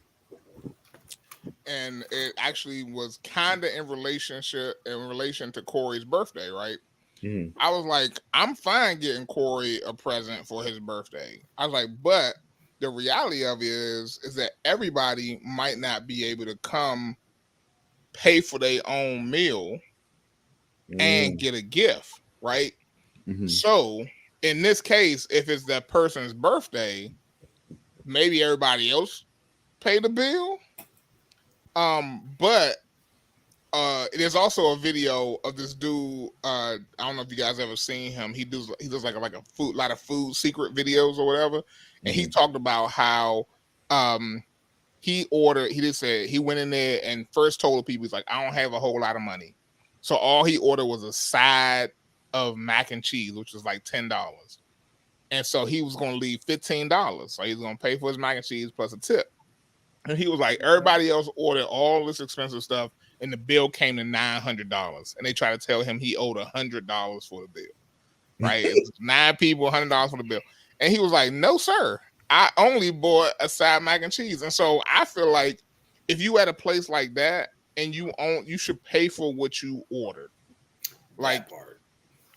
And it actually was kind of in relation to Corey's birthday, right? Mm-hmm. I was like, I'm fine getting Corey a present for his birthday. I was like, but the reality of it is that everybody might not be able to come pay for their own meal and get a gift, right? Mm-hmm. So in this case, if it's that person's birthday, maybe everybody else pay the bill. But there's also a video of this dude. I don't know if you guys ever seen him. He does like a lot of food secret videos or whatever. And he talked about how he went in there and first told the people, he's like, I don't have a whole lot of money. So all he ordered was a side of mac and cheese, which was like $10. And so he was going to leave $15. So he was going to pay for his mac and cheese plus a tip. And he was like, everybody else ordered all this expensive stuff, and the bill came to $900. And they tried to tell him he owed $100 for the bill. Right? It was 9 people, $100 for the bill. And he was like, no, sir. I only bought a side mac and cheese. And so I feel like if you at a place like that and you should pay for what you ordered. Like,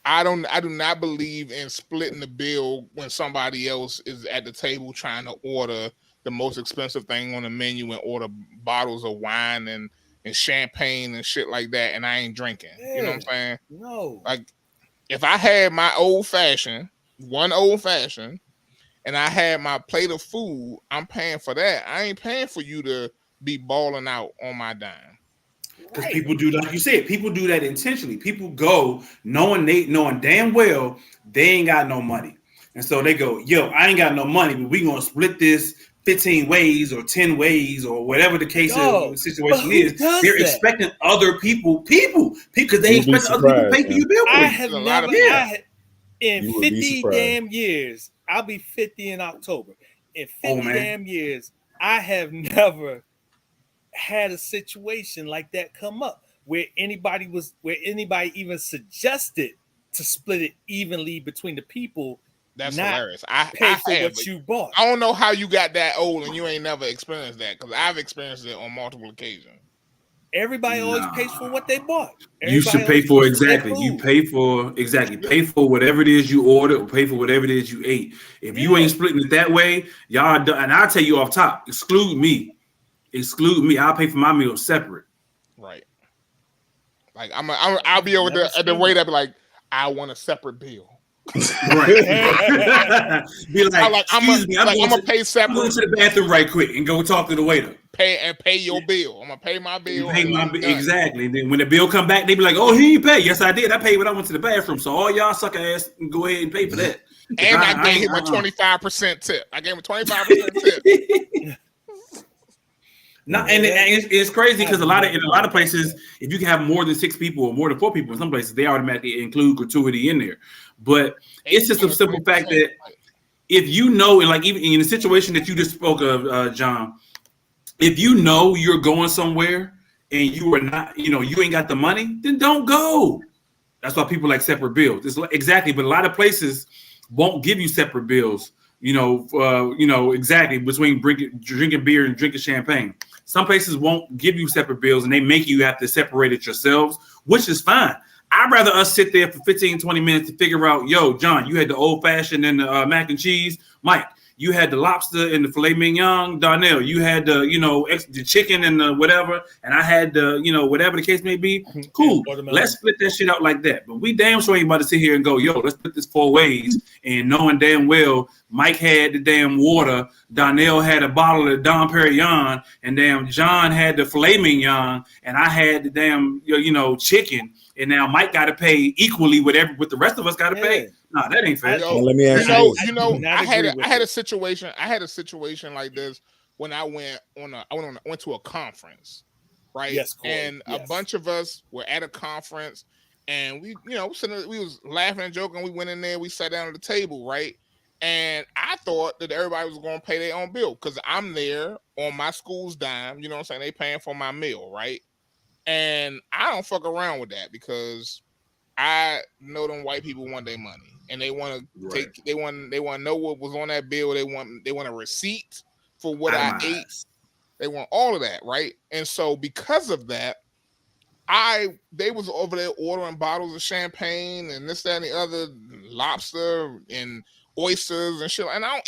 I do not believe in splitting the bill when somebody else is at the table trying to order the most expensive thing on the menu and order bottles of wine and champagne and shit like that, and I ain't drinking. Yeah. You know what I'm saying? No. Like, if I had my one old fashioned, and I had my plate of food, I'm paying for that. I ain't paying for you to be balling out on my dime. Because people do, like you said, people do that intentionally. People go knowing damn well they ain't got no money. And so they go, yo, I ain't got no money, but we gonna split this 15 ways or 10 ways or whatever the case of the situation is. They're expecting other people, because they expect other people to pay for your bill. I have never, in 50 damn years, I'll be 50 in October. In 50 damn years, I have never had a situation like that come up where anybody even suggested to split it evenly between the people. That's hilarious. I pay for what you bought. I don't know how you got that old and you ain't never experienced that, because I've experienced it on multiple occasions. Everybody always pays for what they bought. You should pay for exactly. You pay for Pay for whatever it is you ordered, or pay for whatever it is you ate. If you ain't splitting it that way, y'all done. And I'll tell you off top, exclude me. I'll pay for my meal separate. Right. Like I'll be over there at the waiter, be like, I want a separate bill. Right. Be like, excuse me, I'm gonna pay separate. Go to the bathroom right quick and go talk to the waiter. Pay your bill. I'm gonna pay my bill. Exactly. And then when the bill come back, they be like, "Oh, he ain't pay." Yes, I did. I paid when I went to the bathroom. So all y'all sucker ass can go ahead and pay for that. And I gave him a 25% tip. I gave him a 25% tip. No, and it's crazy because in a lot of places, if you can have more than 6 people or more than 4 people, in some places they automatically include gratuity in there. But it's just a simple fact that if you know, and like even in the situation that you just spoke of, John, if you know you're going somewhere and you are not, you ain't got the money, then don't go. That's why people like separate bills. Exactly, but a lot of places won't give you separate bills. Exactly between drinking beer and drinking champagne. Some places won't give you separate bills and they make you have to separate it yourselves, which is fine. I'd rather us sit there for 15, 20 minutes to figure out, yo, John, you had the old fashioned and the mac and cheese. Mike, you had the lobster and the filet mignon. Darnell, you had the, the chicken and the whatever. And I had the, whatever the case may be. Cool. Let's split that shit out like that. But we damn sure ain't about to sit here and go, yo, let's put this 4 ways. And knowing damn well, Mike had the damn water. Darnell had a bottle of Dom Perignon. And damn John had the filet mignon. And I had the damn, chicken. And now Mike got to pay equally with the rest of us got to pay. No, that ain't fair. Let me ask you. I had a situation. I had a situation like this when I went to a conference, right? Yes, and a bunch of us were at a conference, and we was laughing and joking. We went in there, we sat down at the table, right? And I thought that everybody was going to pay their own bill because I'm there on my school's dime. You know what I'm saying? They paying for my meal, right? And I don't fuck around with that because I know them white people want their money and they want to take. They want to know what was on that bill. They want a receipt for what I ate. They want all of that, right? And so because of that, they was over there ordering bottles of champagne and this, that, and the other, lobster and oysters and shit. And I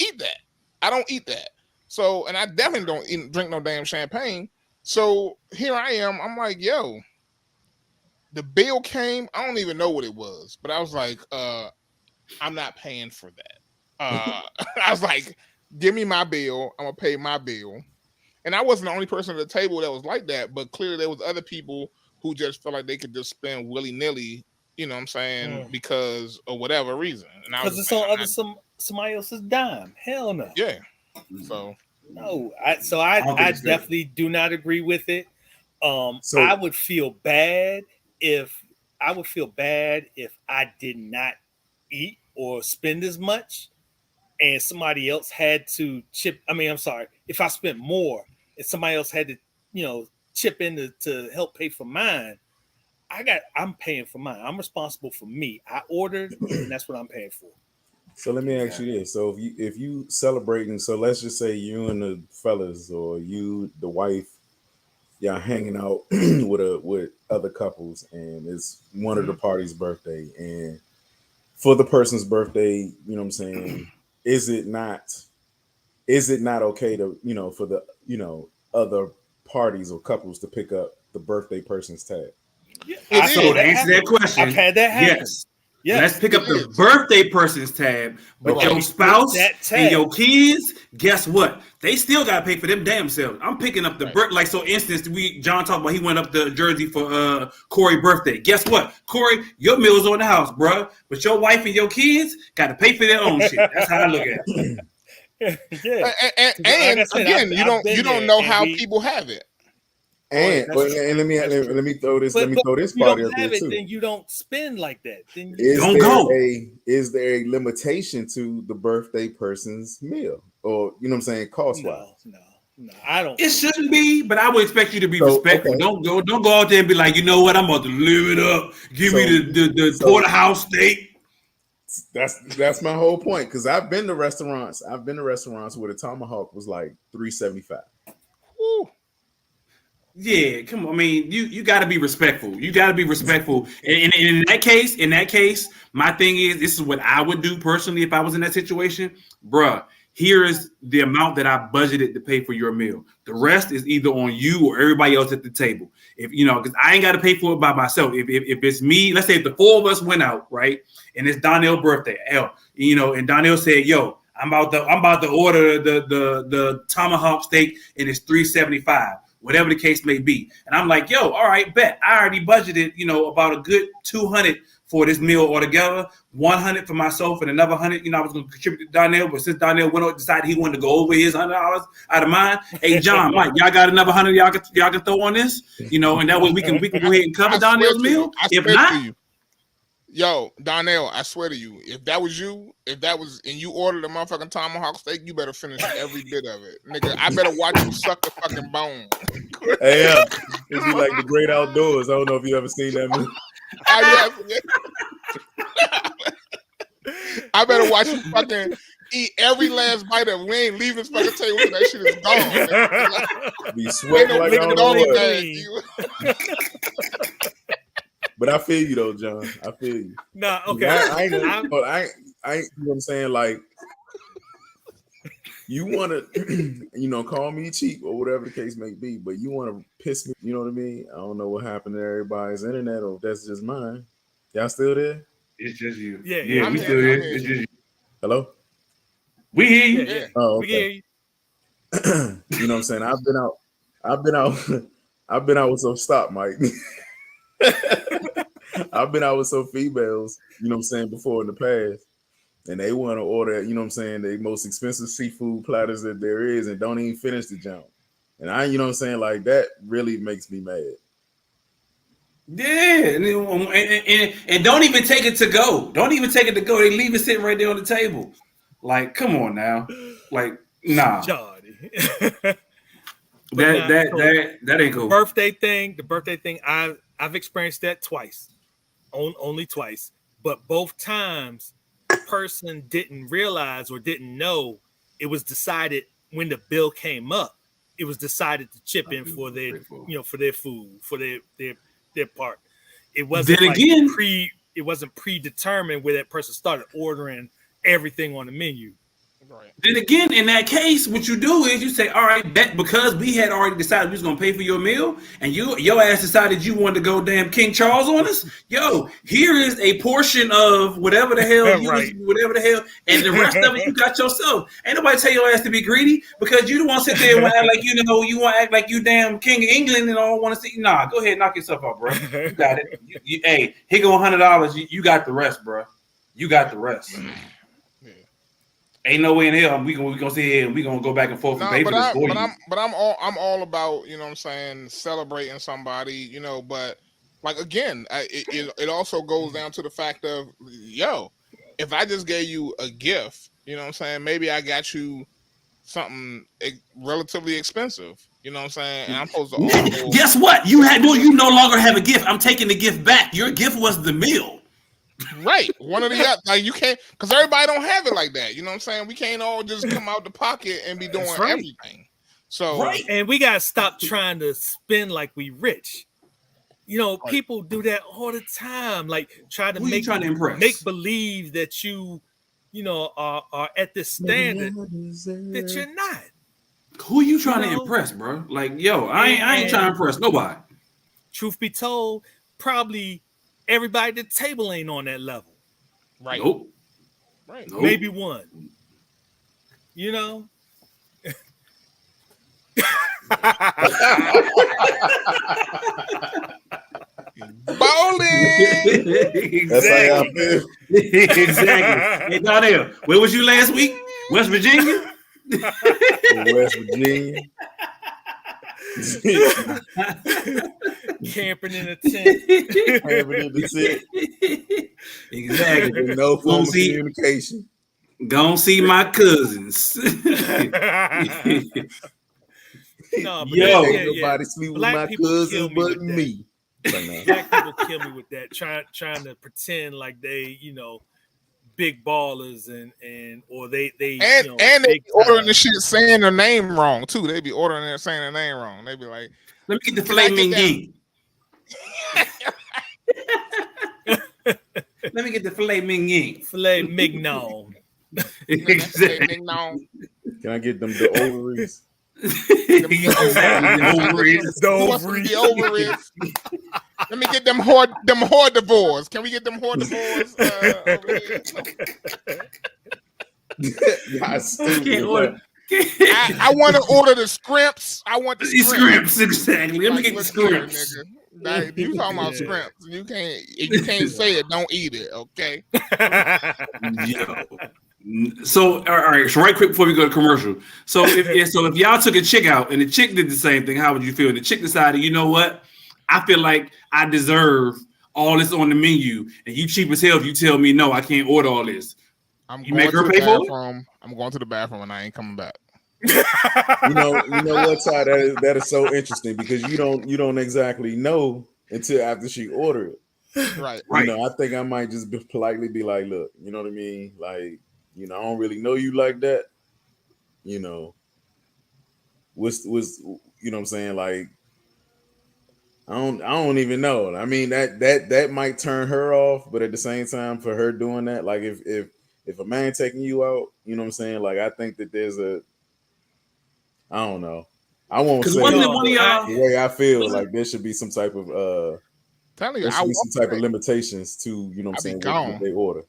don't eat that. So, and I definitely don't drink no damn champagne. So here I am. I'm like, yo, the bill came. I don't even know what it was, but I was like, I'm not paying for that. I was like, give me my bill. I'm gonna pay my bill. And I wasn't the only person at the table that was like that, but clearly there was other people who just felt like they could just spend willy-nilly, you know what I'm saying, because of whatever reason. Because it's on somebody else's dime. Hell no. Yeah. So no, I definitely do not agree with it. I would feel bad if I did not eat or spend as much and somebody else had to chip. I mean, I'm sorry, if I spent more and somebody else had to, chip in to help pay for mine. I'm paying for mine. I'm responsible for me. I ordered and that's what I'm paying for. So let me ask you this. So if you celebrating, so let's just say you and the fellas or you, the wife, y'all hanging out with other couples and it's one of the party's birthday. And for the person's birthday, you know what I'm saying? Is it not okay to, for the, other parties or couples to pick up the birthday person's tab? So to answer that question, I've had that happen. Yes. Yes, let's pick up the birthday person's tab. But your spouse and your kids, guess what? They still gotta pay for them damn selves. I'm picking up the like so. Instance, John talked about he went up to Jersey for Corey's birthday. Guess what, Corey? Your meal's on the house, bro. But your wife and your kids gotta pay for their own shit. That's how I look at it. Yeah. And like said, again, you don't know how people have it. And let me throw this. Let me throw this part out there too. Then you don't spend like that. Then you don't go. Is there a limitation to the birthday person's meal, or you know what I'm saying, cost wise? No, I don't. It shouldn't be, but I would expect you to be respectful. Okay. Don't go out there and be like, you know what, I'm about to live it up. Give me the porterhouse steak. That's my whole point, because I've been to restaurants. Where the tomahawk was like $3.75. Woo. Yeah, come on. I mean, you got to be respectful. You got to be respectful. And in that case, my thing is, this is what I would do personally if I was in that situation, bruh. Here is the amount that I budgeted to pay for your meal. The rest is either on you or everybody else at the table. If you know, because I ain't got to pay for it by myself. If it's me, let's say if the four of us went out, right, and it's Donnell's birthday, you know, and Donnell said, "Yo, I'm about to order the tomahawk steak, and it's $3.75." Whatever the case may be. And I'm like, yo, all right, bet. I already budgeted, you know, about a good $200 for this meal altogether. $100 for myself and another $100, you know, I was going to contribute to Donnell, but since Donnell decided he wanted to go over his $100 out of mine, hey, John, Mike, y'all got another $100 y'all can throw on this, you know, and that way we can go ahead and cover Donnell's meal. If not, yo, Donnell, I swear to you, if that was and you ordered a motherfucking tomahawk steak, you better finish every bit of it, nigga. I better watch you suck the fucking bone. Hey, it'd be like The Great Outdoors. I don't know if you ever seen that movie. I better watch you fucking eat every last bite of it. We ain't leaving this fucking table when that shit is gone. Be sweating like I don't know. But I feel you though, John. I feel you. No, okay. I ain't, you know what I'm saying? Like, you want to, you know, call me cheap or whatever the case may be, but you want to piss me, you know what I mean? I don't know what happened to everybody's internet, or if that's just mine. Y'all still there? It's just you. Yeah, we still here. It's just you. Hello? We hear you. Yeah. Oh, okay. We hear you. You know what I'm saying? I've been out with some stop, Mike. I've been out with some females, you know what I'm saying, before in the past, and they want to order, you know what I'm saying, the most expensive seafood platters that there is, and don't even finish the jump. And you know what I'm saying, like, that really makes me mad. Yeah, and don't even take it to go. Don't even take it to go. They leave it sitting right there on the table. Like, come on now. Like, nah. that ain't cool. The birthday thing, I've experienced that twice. Only twice. But both times the person didn't realize or didn't know it was decided when the bill came up. It was decided to chip in for their, you know, for their food, for their part. It wasn't it wasn't predetermined where that person started ordering everything on the menu. Right. Then again, in that case, what you do is you say, all right, bet because we had already decided we was gonna pay for your meal, and your ass decided you wanted to go damn King Charles on us. Yo, here is a portion of whatever the hell whatever the hell, and the rest of it you got yourself. Ain't nobody tell your ass to be greedy because you don't want to sit there and act like you know you want to act like you damn King of England and all want to see. Nah, go ahead, knock yourself out, bro. You got it. Hey, here go $100. You got the rest, bro. You got the rest. Ain't no way in hell we gonna sit here and we gonna go back and forth and pay for this for you. I'm all about, you know what I'm saying, celebrating somebody, you know, but like again, it also goes down to the fact of, yo, if I just gave you a gift, you know what I'm saying, maybe I got you something relatively expensive, you know what I'm saying, and I'm supposed to also guess what? You no longer have a gift. I'm taking the gift back. Your gift was the meal. Right, one of the other. Like you can't, because everybody don't have it like that. You know what I'm saying? We can't all just come out the pocket and be doing everything. So, and we gotta stop trying to spend like we rich. You know, people do that all the time. Like try to make believe that you know, are at this standard that you're not. Who you trying to impress, bro? Like, yo, I ain't trying to impress nobody. Truth be told, probably everybody at the table ain't on that level. Right. Nope. Right. Nope. Maybe one. You know. Bowling. That's how y'all feel. Exactly. Hey, Donnell, where was you last week? West Virginia? West Virginia. Camping in a tent. Camping in the tent. Exactly. With no form of communication. Go see my cousins. No, but Yo, ain't nobody sleep with my cousins but me. Black people kill me with that. Trying to pretend like they, big ballers and or they and they be ordering the shit saying their name wrong too. They be ordering it saying their name wrong. They be like, let me get the filet mignon. Let me get the filet mignon. Filet mignon. Exactly. Can I get them the ovaries? The ovaries. Let me get them hordivores. Can we get them hordivores over here? I want to order the scrimps. I want the scrimps. Exactly. Let me get the scrimps. You talking about scrimps? You can't say it. Don't eat it. Okay. Yo. So, all right. So, right quick before we go to commercial. So, if y'all took a chick out and the chick did the same thing, how would you feel? And the chick decided, you know what? I feel like I deserve all this on the menu, and you cheap as hell if you tell me no, I can't order all this. You make her pay for it? I'm going to the bathroom and I ain't coming back. You know what, Ty? That is so interesting because you don't exactly know until after she ordered it. Right. I think I might just politely be like, look, you know what I mean? Like, I don't really know you like that. What's you know what I'm saying? Like, I don't even know. I mean, that might turn her off, but at the same time, for her doing that, like if a man taking you out, you know what I'm saying? Like, I think that there's I don't know. I won't say the way I feel. Like, there should be some type of telling you, there should be some type of limitations to, you know what I'm saying, what they order.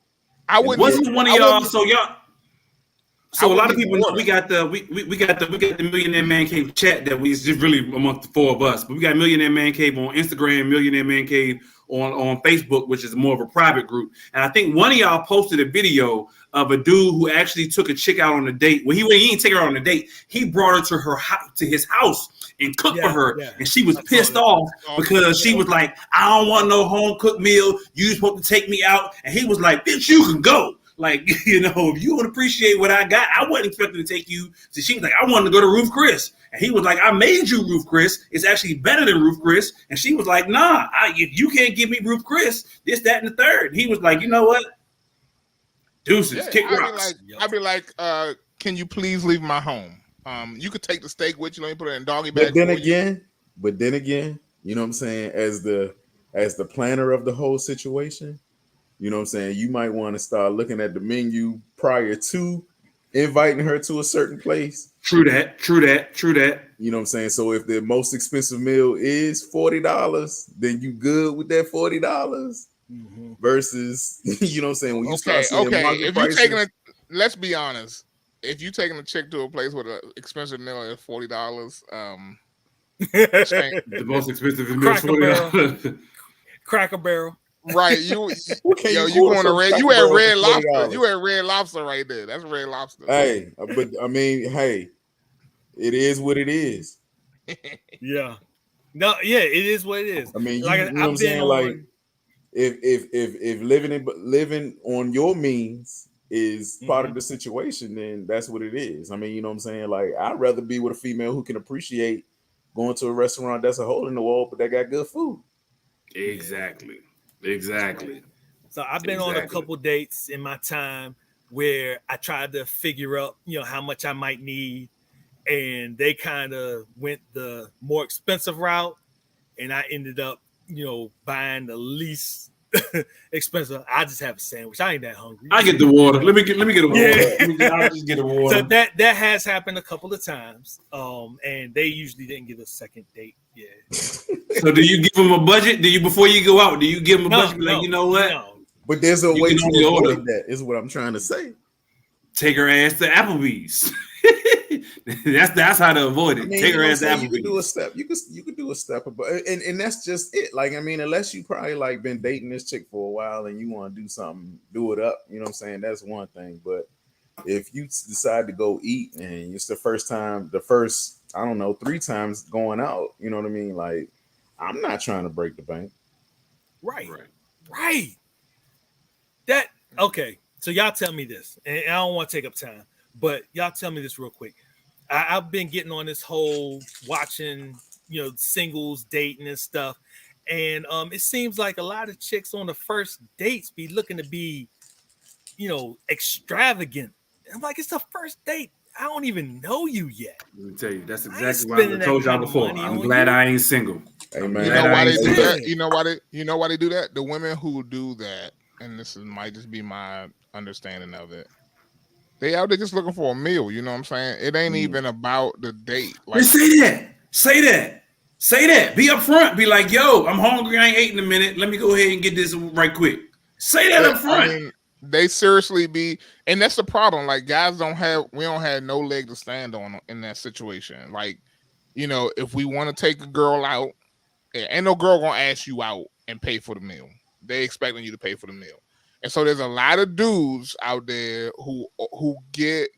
I wouldn't. Wasn't one of y'all? So y'all. So a lot of people know we got the Millionaire Man Cave chat that it's just really amongst the four of us. But we got Millionaire Man Cave on Instagram, Millionaire Man Cave on Facebook, which is more of a private group. And I think one of y'all posted a video of a dude who actually took a chick out on a date. Well, he didn't take her out on a date. He brought her to his house and cooked for her. Yeah. And she was pissed off because she was like, I don't want no home cooked meal. You supposed to take me out. And he was like, bitch, you can go. Like, if you would appreciate what I got, I wasn't expecting to take you. So she was like, I wanted to go to Ruth Chris. And he was like, I made you Ruth Chris. It's actually better than Ruth Chris. And she was like, nah, if you can't give me Ruth Chris, this, that, and the third. And he was like, you know what? Deuces, kick rocks. I'd be like, can you please leave my home? You could take the steak with you. Let me put it in doggy bag. But then again, you know what I'm saying? As the planner of the whole situation, you know what I'm saying? You might want to start looking at the menu prior to inviting her to a certain place. True that. You know what I'm saying? So if the most expensive meal is $40, then you good with that $40 versus, you know what I'm saying? When you start seeing if you're taking let's be honest. If you're taking a chick to a place with an expensive meal at $40, the most expensive meal is $40. Cracker Barrel. Right, you going to Red? You at Red Lobster? You at Red Lobster right there? That's Red Lobster. Hey, but I mean, hey, it is what it is. Yeah, no, yeah, it is what it is. I mean, you know what I'm saying? Like, if living on your means is part of the situation, then that's what it is. I mean, you know what I'm saying? Like, I'd rather be with a female who can appreciate going to a restaurant that's a hole in the wall, but they got good food. Exactly. So I've been on a couple dates in my time where I tried to figure out, how much I might need, and they kind of went the more expensive route, and I ended up, buying the least expensive. I just have a sandwich. I ain't that hungry. I get the water. Let me get a water. Yeah. I'll just get a water. So that has happened a couple of times. And they usually didn't get a second date. Yeah. So do you give them a budget? Before you go out, do you give them a budget? Like, you know what? But there's a You way can to only order. avoid that, is what I'm trying to say. Take her ass to Applebee's. that's how to avoid it. I mean, Take her ass to you Applebee's. could do a step. You could do a step above, and that's just it. Like, I mean, unless you probably like been dating this chick for a while and you want to do something, do it up. You know what I'm saying? That's one thing. But if you decide to go eat and it's the first time, I don't know, 3 times going out, you know what I mean? Like, I'm not trying to break the bank. Right. That okay. So y'all tell me this, and I don't want to take up time, but y'all tell me this real quick. I've been getting on this whole watching, singles dating and stuff, and it seems like a lot of chicks on the first dates be looking to be, extravagant. I'm like, it's the first date. I don't even know you yet. Let me tell you, that's exactly what I told y'all before. I'm glad I ain't single. Hey, man. You know why they do that? You know why they do that? The women who do that, and might just be my understanding of it. They out there just looking for a meal. You know what I'm saying? It ain't even about the date. Like, say that. Be upfront. Be like, yo, I'm hungry. I ain't ate in a minute. Let me go ahead and get this right quick. Say that up front. I mean, they seriously be, and that's the problem. Like, guys don't have no leg to stand on in that situation. Like, if we want to take a girl out, ain't no girl gonna ask you out and pay for the meal. They expecting you to pay for the meal. And so there's a lot of dudes out there who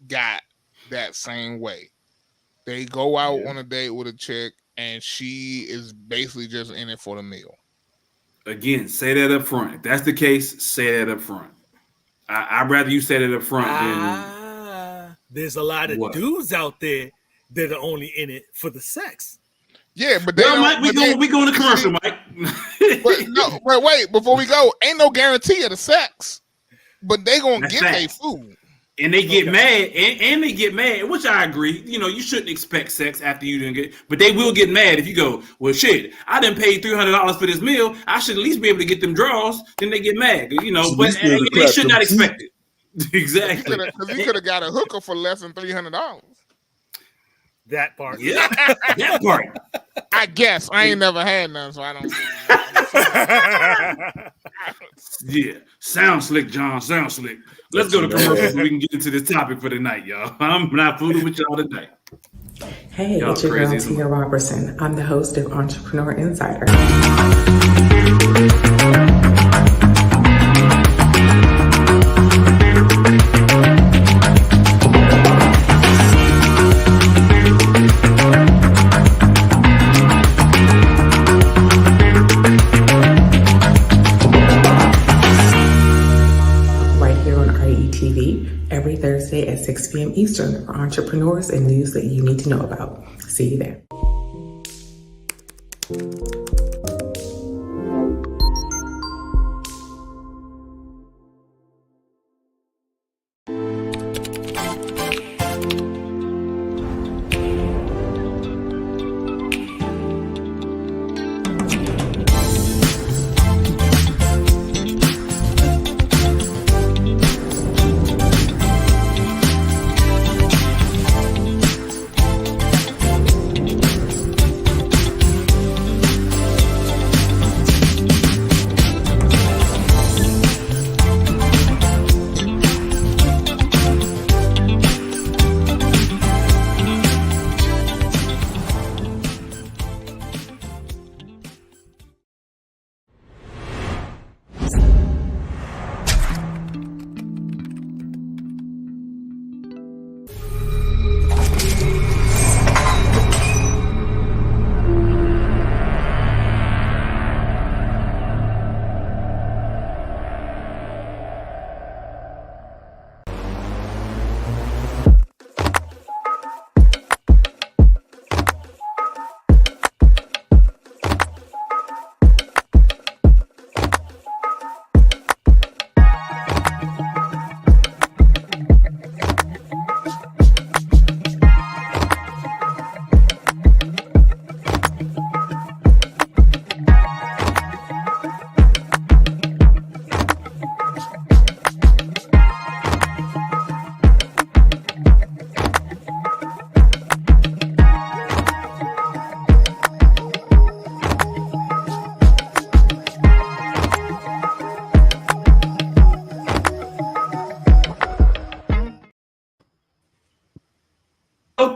got that same way. They go out on a date with a chick and she is basically just in it for the meal. Again, say that up front. If that's the case, say that up front. I'd rather you say that up front than there's a lot of dudes out there that are only in it for the sex. Yeah, but we going to commercial, Mike. but wait, before we go, ain't no guarantee of the sex, but they gonna get their food. And they get mad, and they get mad, which I agree. You shouldn't expect sex after you didn't get, but they will get mad if you go, well, shit, I didn't pay $300 for this meal. I should at least be able to get them draws. Then they get mad, but they should not expect it. Exactly. Because you could have got a hooker for less than $300. That part. Yeah, that part. I guess. I ain't never had none, so I don't. Yeah. Sound slick, John. Sound slick. Let's go to commercial so we can get into this topic for the night, y'all. I'm not fooling with y'all today. Hey, it's your girl, Tia Robertson. I'm the host of Entrepreneur Insider. Every Thursday at 6 p.m. Eastern for entrepreneurs and news that you need to know about. See you there.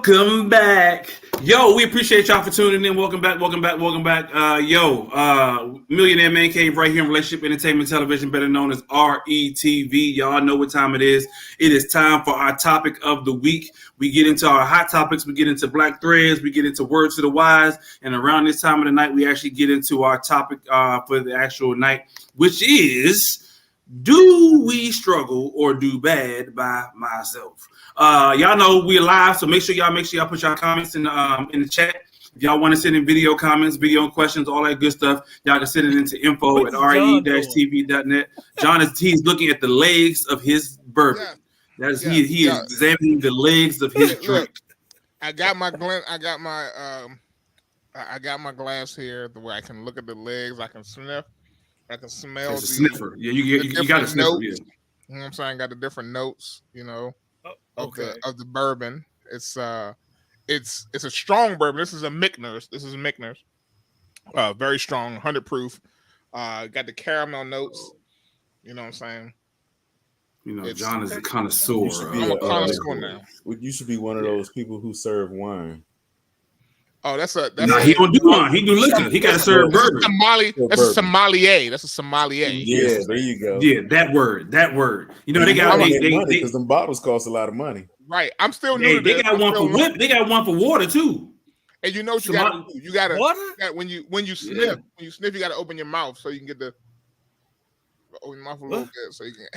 Welcome back. Yo, we appreciate y'all for tuning in. Welcome back. Millionaire Man Cave right here in Relationship Entertainment Television, better known as RETV. Y'all know what time it is. It is time for our topic of the week. We get into our hot topics. We get into Black Threads. We get into Words to the Wise. And around this time of the night, we actually get into our topic for the actual night, which is, do we struggle or do bad by myself? Y'all know we're live, so make sure y'all put your comments in the chat. If y'all want to send in video comments, video questions, all that good stuff, y'all can send it into info@re-tv.net. John he's looking at the legs of his bourbon. He is examining the legs of his drink. I got my glass here the way I can look at the legs. I can sniff. I can smell the sniffer. Yeah, you got a sniffer. Yeah. You know what I'm saying? Got the different notes, of the bourbon. It's a strong bourbon. This is a Millionaire's. Very strong, 100 proof. Got the caramel notes. You know what I'm saying? John is a connoisseur. I'm a connoisseur now. You should be one of those people who serve wine. Oh, he don't do wine. He do liquor. He got to serve bourbon. That's a sommelier. That's a sommelier. Yeah, there you go. Yeah, that word. They got because them bottles cost a lot of money. Right. I'm still new to this. They got one for whip. They got one for water too. And you know what you got to do? You got to when you sniff, you got to open your mouth so you can get open your mouth a little bit so you can.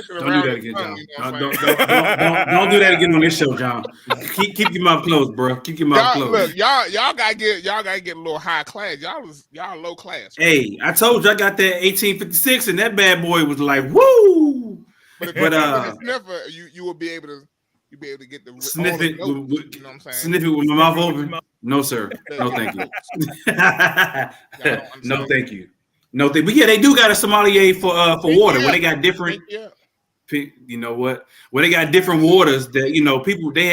Don't do that again, John. Don't do that again on this show, John. Keep your mouth closed, bro. Keep your mouth closed. Look, y'all gotta get a little high class. Y'all low class. Right? Hey, I told you I got that 1856, and that bad boy was like, woo. But sniffer, you will be able to get the sniff it. You know what I'm saying? Sniff it with my mouth open. No, sir. No, thank you. No, thank you. No, but yeah, they do got a sommelier for water. Where they got different. You know what? Where they got different waters that people they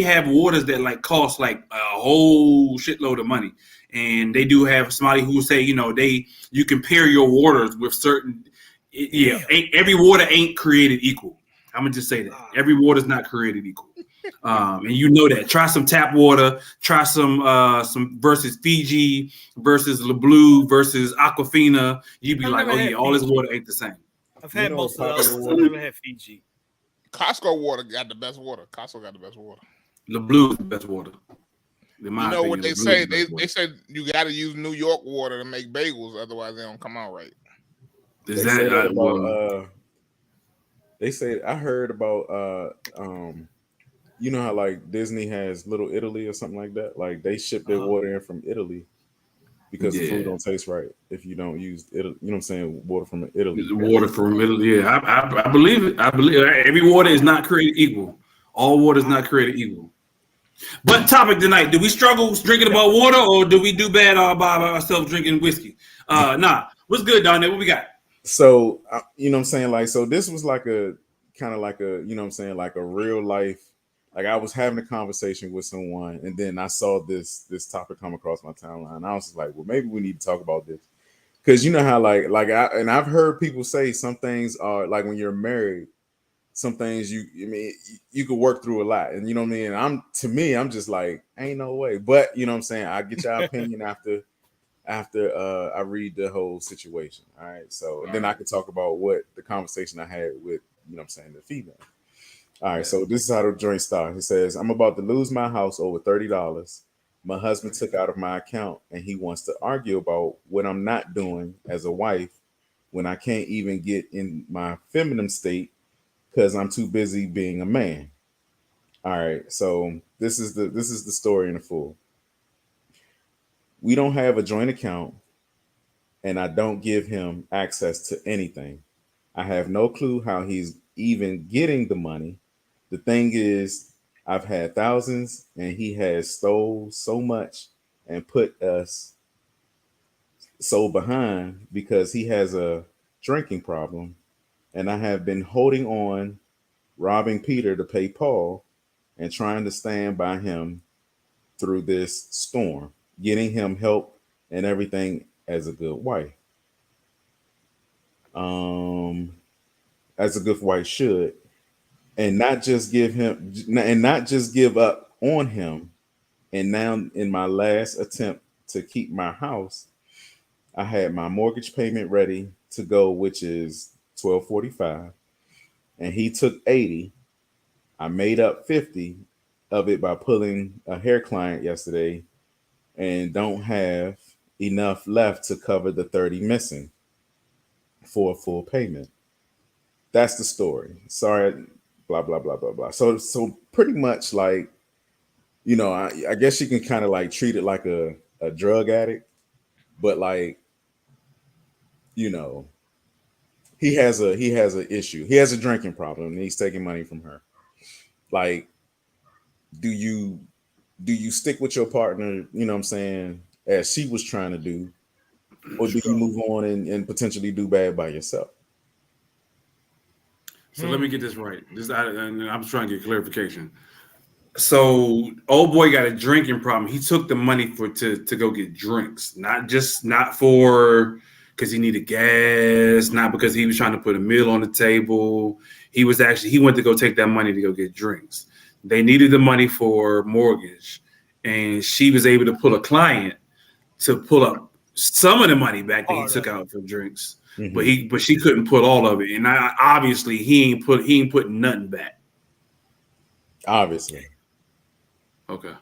have waters that like cost like a whole shitload of money, and they do have somebody who say you compare your waters with certain. Every water ain't created equal. I'm gonna just say that every water is not created equal. And you know that. Try some tap water. Try some versus Fiji versus LeBlue versus Aquafina. You'd be like, oh yeah, all this water ain't the same. I've had most of those. I've never had Fiji. Costco water got the best water. LeBlue is the best water. What they say? They said you got to use New York water to make bagels, otherwise they don't come out right. Is that they say I heard about you know how like Disney has Little Italy or something like that? Like they ship their water in from Italy because the food don't taste right if you don't use Italy. You know what I'm saying? Water from Italy. Water from Italy. Yeah, I believe it. I believe every water is not created equal. All water is not created equal. But topic tonight: do we struggle drinking about water, or do we do bad by ourselves drinking whiskey? Nah. What's good, Don? What we got? So you know what I'm saying? Like, so this was like a kind of like a, you know what I'm saying, like a real life. Like I was having a conversation with someone, and then I saw this topic come across my timeline. I was just like, well, maybe we need to talk about this, because you know how I've heard people say some things are like when you're married, some things you could work through a lot, and you know what I mean. I'm just like, ain't no way. But you know what I'm saying. I get your opinion after I read the whole situation. All right, so then I can talk about what the conversation I had with the female. All right, so this is how the joint starts. It says, I'm about to lose my house over $30. My husband took out of my account and he wants to argue about what I'm not doing as a wife when I can't even get in my feminine state because I'm too busy being a man. All right, so this is the story in the full. We don't have a joint account and I don't give him access to anything. I have no clue how he's even getting the money. The thing is, I've had thousands and he has stole so much and put us so behind because he has a drinking problem. And I have been holding on, robbing Peter to pay Paul and trying to stand by him through this storm, getting him help and everything as a good wife. As a good wife should. and not just give up on him. And now in my last attempt to keep my house, I had my mortgage payment ready to go, which is $12.45, and he took 80. I made up 50 of it by pulling a hair client yesterday, and don't have enough left to cover the 30 missing for a full payment. That's the story. Sorry, blah blah blah blah blah. So pretty much like, I guess you can kind of like treat it like a drug addict, but like, he has an issue. He has a drinking problem and he's taking money from her. Like, do you stick with your partner, you know what I'm saying, as she was trying to do, or do you move on and potentially do bad by yourself? So let me get this right. I'm trying to get clarification. So old boy got a drinking problem. He took the money to go get drinks, not for because he needed gas, not because he was trying to put a meal on the table. He went to go take that money to go get drinks. They needed the money for mortgage, and she was able to pull a client to pull up some of the money back that he took out for drinks. Mm-hmm. But she couldn't put all of it, and obviously he ain't put nothing back. Obviously. Okay.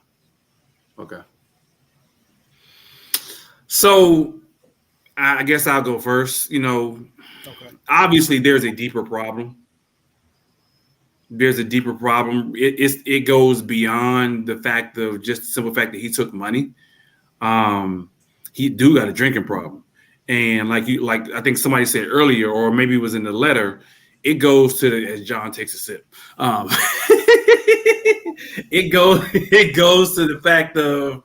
So I guess I'll go first. Obviously there's a deeper problem. It goes beyond the fact of just the simple fact that he took money. He do got a drinking problem. And like I think somebody said earlier, or maybe it was in the letter, it goes to as John takes a sip. It goes to the fact of,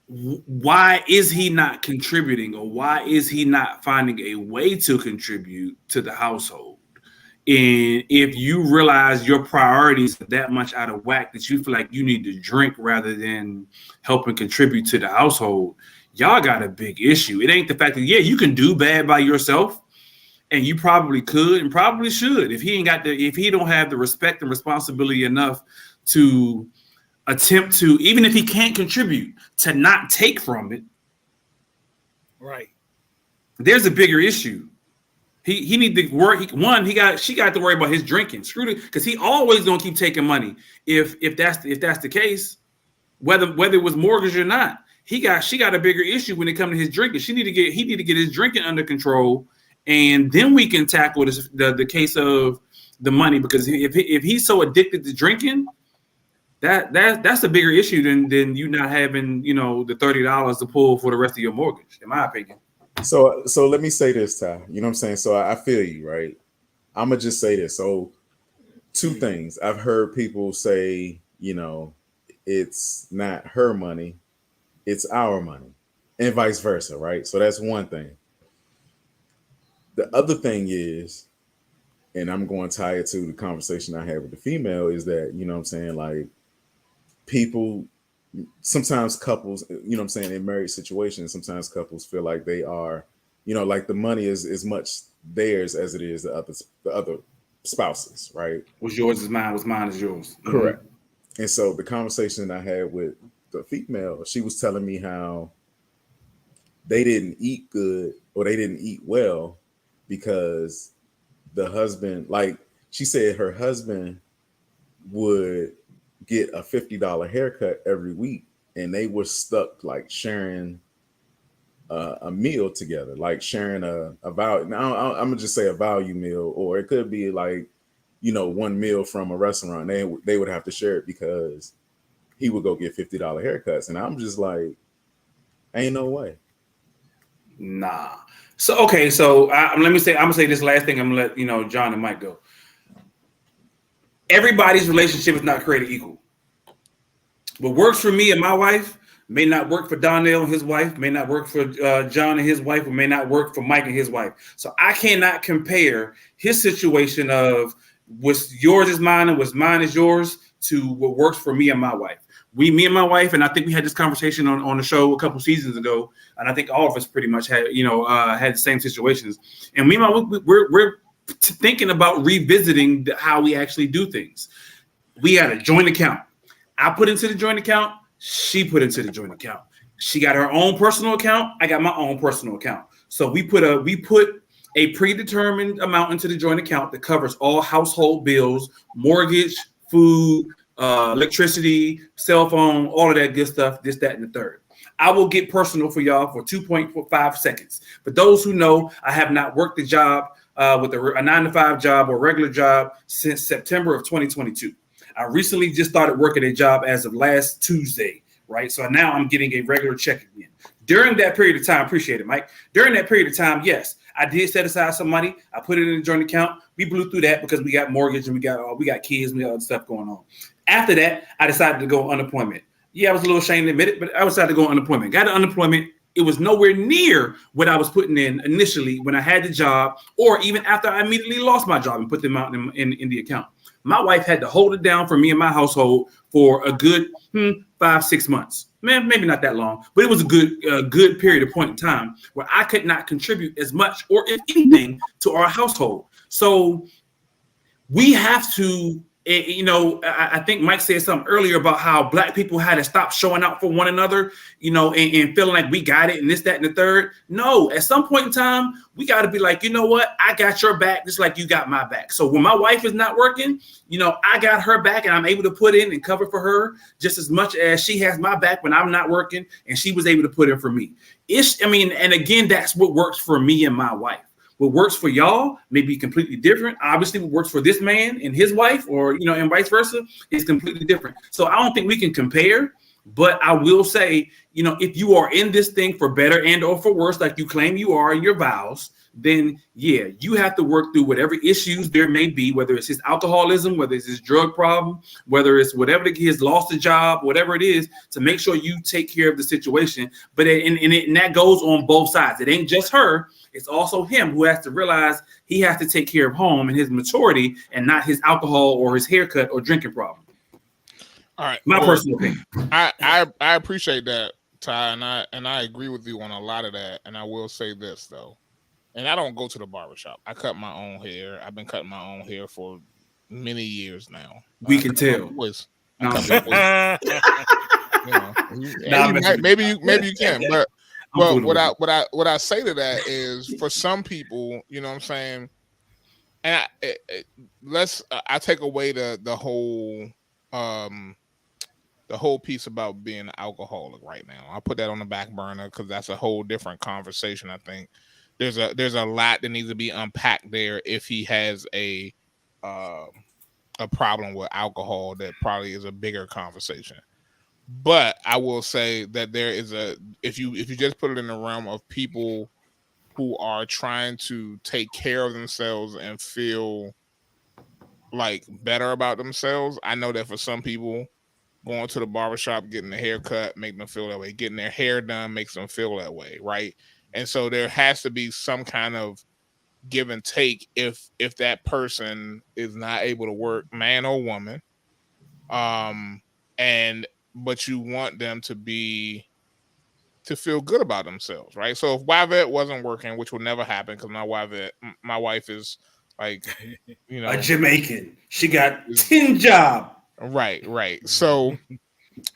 why is he not contributing, or why is he not finding a way to contribute to the household? And if you realize your priorities are that much out of whack that you feel like you need to drink rather than help and contribute to the household, y'all got a big issue. It ain't the fact that, you can do bad by yourself, and you probably could and probably should if he don't have the respect and responsibility enough to attempt to, even if he can't contribute, to not take from it. Right. There's a bigger issue. He need to work. She got to worry about his drinking. Screw it, because he always gonna keep taking money. If that's the case, whether it was mortgage or not, she got a bigger issue when it comes to his drinking. He need to get his drinking under control, and then we can tackle the case of the money. Because if he's so addicted to drinking, that's a bigger issue than you not having the $30 to pull for the rest of your mortgage, in my opinion. So let me say this, Ty. You know what I'm saying? So I feel you, right? I'm gonna just say this. So two things. I've heard people say, it's not her money, it's our money, and vice versa, right? So that's one thing. The other thing is, and I'm going to tie it to the conversation I had with the female, is that, you know what I'm saying, like, people, sometimes couples, in marriage situations, sometimes couples feel like they are, like the money is as much theirs as it is the other spouses, right? What's yours is mine, what's mine is yours. Correct. Mm-hmm. And so the conversation I had with the female, she was telling me how they didn't eat good, or they didn't eat well, because the husband, like she said, her husband would get a $50 haircut every week, and they were stuck like sharing a meal together, like sharing a value. Now I'm gonna just say a value meal, or it could be like, one meal from a restaurant. They would have to share it because he would go get $50 haircuts, and I'm just like, ain't no way. Nah. So okay, so I'm gonna say this last thing. I'm gonna let John and Mike go. Everybody's relationship is not created equal. What works for me and my wife may not work for Donnell and his wife, may not work for John and his wife, or may not work for Mike and his wife. So I cannot compare his situation of what's yours is mine and what's mine is yours to what works for me and my wife. Me and my wife, and I think we had this conversation on the show a couple seasons ago, and I think all of us pretty much had had the same situations. And me and my wife, we're thinking about revisiting how we actually do things. We had a joint account. I put into the joint account. She put into the joint account. She got her own personal account. I got my own personal account. So we put a predetermined amount into the joint account that covers all household bills, mortgage, food, electricity, cell phone, all of that good stuff, this, that, and the third. I will get personal for y'all for 2.5 seconds. For those who know, I have not worked a job with a 9-to-5 job or regular job since September of 2022. I recently just started working a job as of last Tuesday, right? So now I'm getting a regular check again. During that period of time, appreciate it, Mike. During that period of time, yes, I did set aside some money. I put it in a joint account. We blew through that because we got mortgage and we got kids and we got other stuff going on. After that, I decided to go on unemployment. Yeah, I was a little ashamed to admit it, but I decided to go on unemployment. Got unemployment. It was nowhere near what I was putting in initially when I had the job, or even after I immediately lost my job and put them out in the account. My wife had to hold it down for me and my household for a good 5-6 months. Man, maybe not that long, but it was a good period of point in time where I could not contribute as much or if anything to our household. So we have to, I think Mike said something earlier about how Black people had to stop showing out for one another, and feeling like we got it and this, that, and the third. No, at some point in time, we got to be like, you know what? I got your back just like you got my back. So when my wife is not working, I got her back and I'm able to put in and cover for her just as much as she has my back when I'm not working and she was able to put in for me. And again, that's what works for me and my wife. What works for y'all may be completely different. Obviously, what works for this man and his wife, or and vice versa, is completely different. So I don't think we can compare. But I will say, if you are in this thing for better and or for worse, like you claim you are in your vows, then yeah, you have to work through whatever issues there may be, whether it's his alcoholism, whether it's his drug problem, whether it's whatever he has lost a job, whatever it is, to make sure you take care of the situation. But and that goes on both sides. It ain't just her. It's also him who has to realize he has to take care of home and his maturity and not his alcohol or his haircut or drinking problem. All right. My personal opinion. I appreciate that, Ty, and I agree with you on a lot of that. And I will say this though. And I don't go to the barbershop. I cut my own hair. I've been cutting my own hair for many years now. We can tell. Maybe you can, but well, what I say to that is, for some people, you know what I'm saying, and I take away the whole piece about being an alcoholic right now. I'll put that on the back burner because that's a whole different conversation. I think there's a lot that needs to be unpacked there if he has a problem with alcohol. That probably is a bigger conversation. But I will say that there is if you just put it in the realm of people who are trying to take care of themselves and feel like better about themselves, I know that for some people, going to the barbershop, getting a haircut, make them feel that way. Getting their hair done makes them feel that way, right? And so there has to be some kind of give and take if that person is not able to work, man or woman, but you want them to feel good about themselves, right? So if Yvette wasn't working, which will never happen because my wife is like, a Jamaican. She got 10 jobs. Right. So,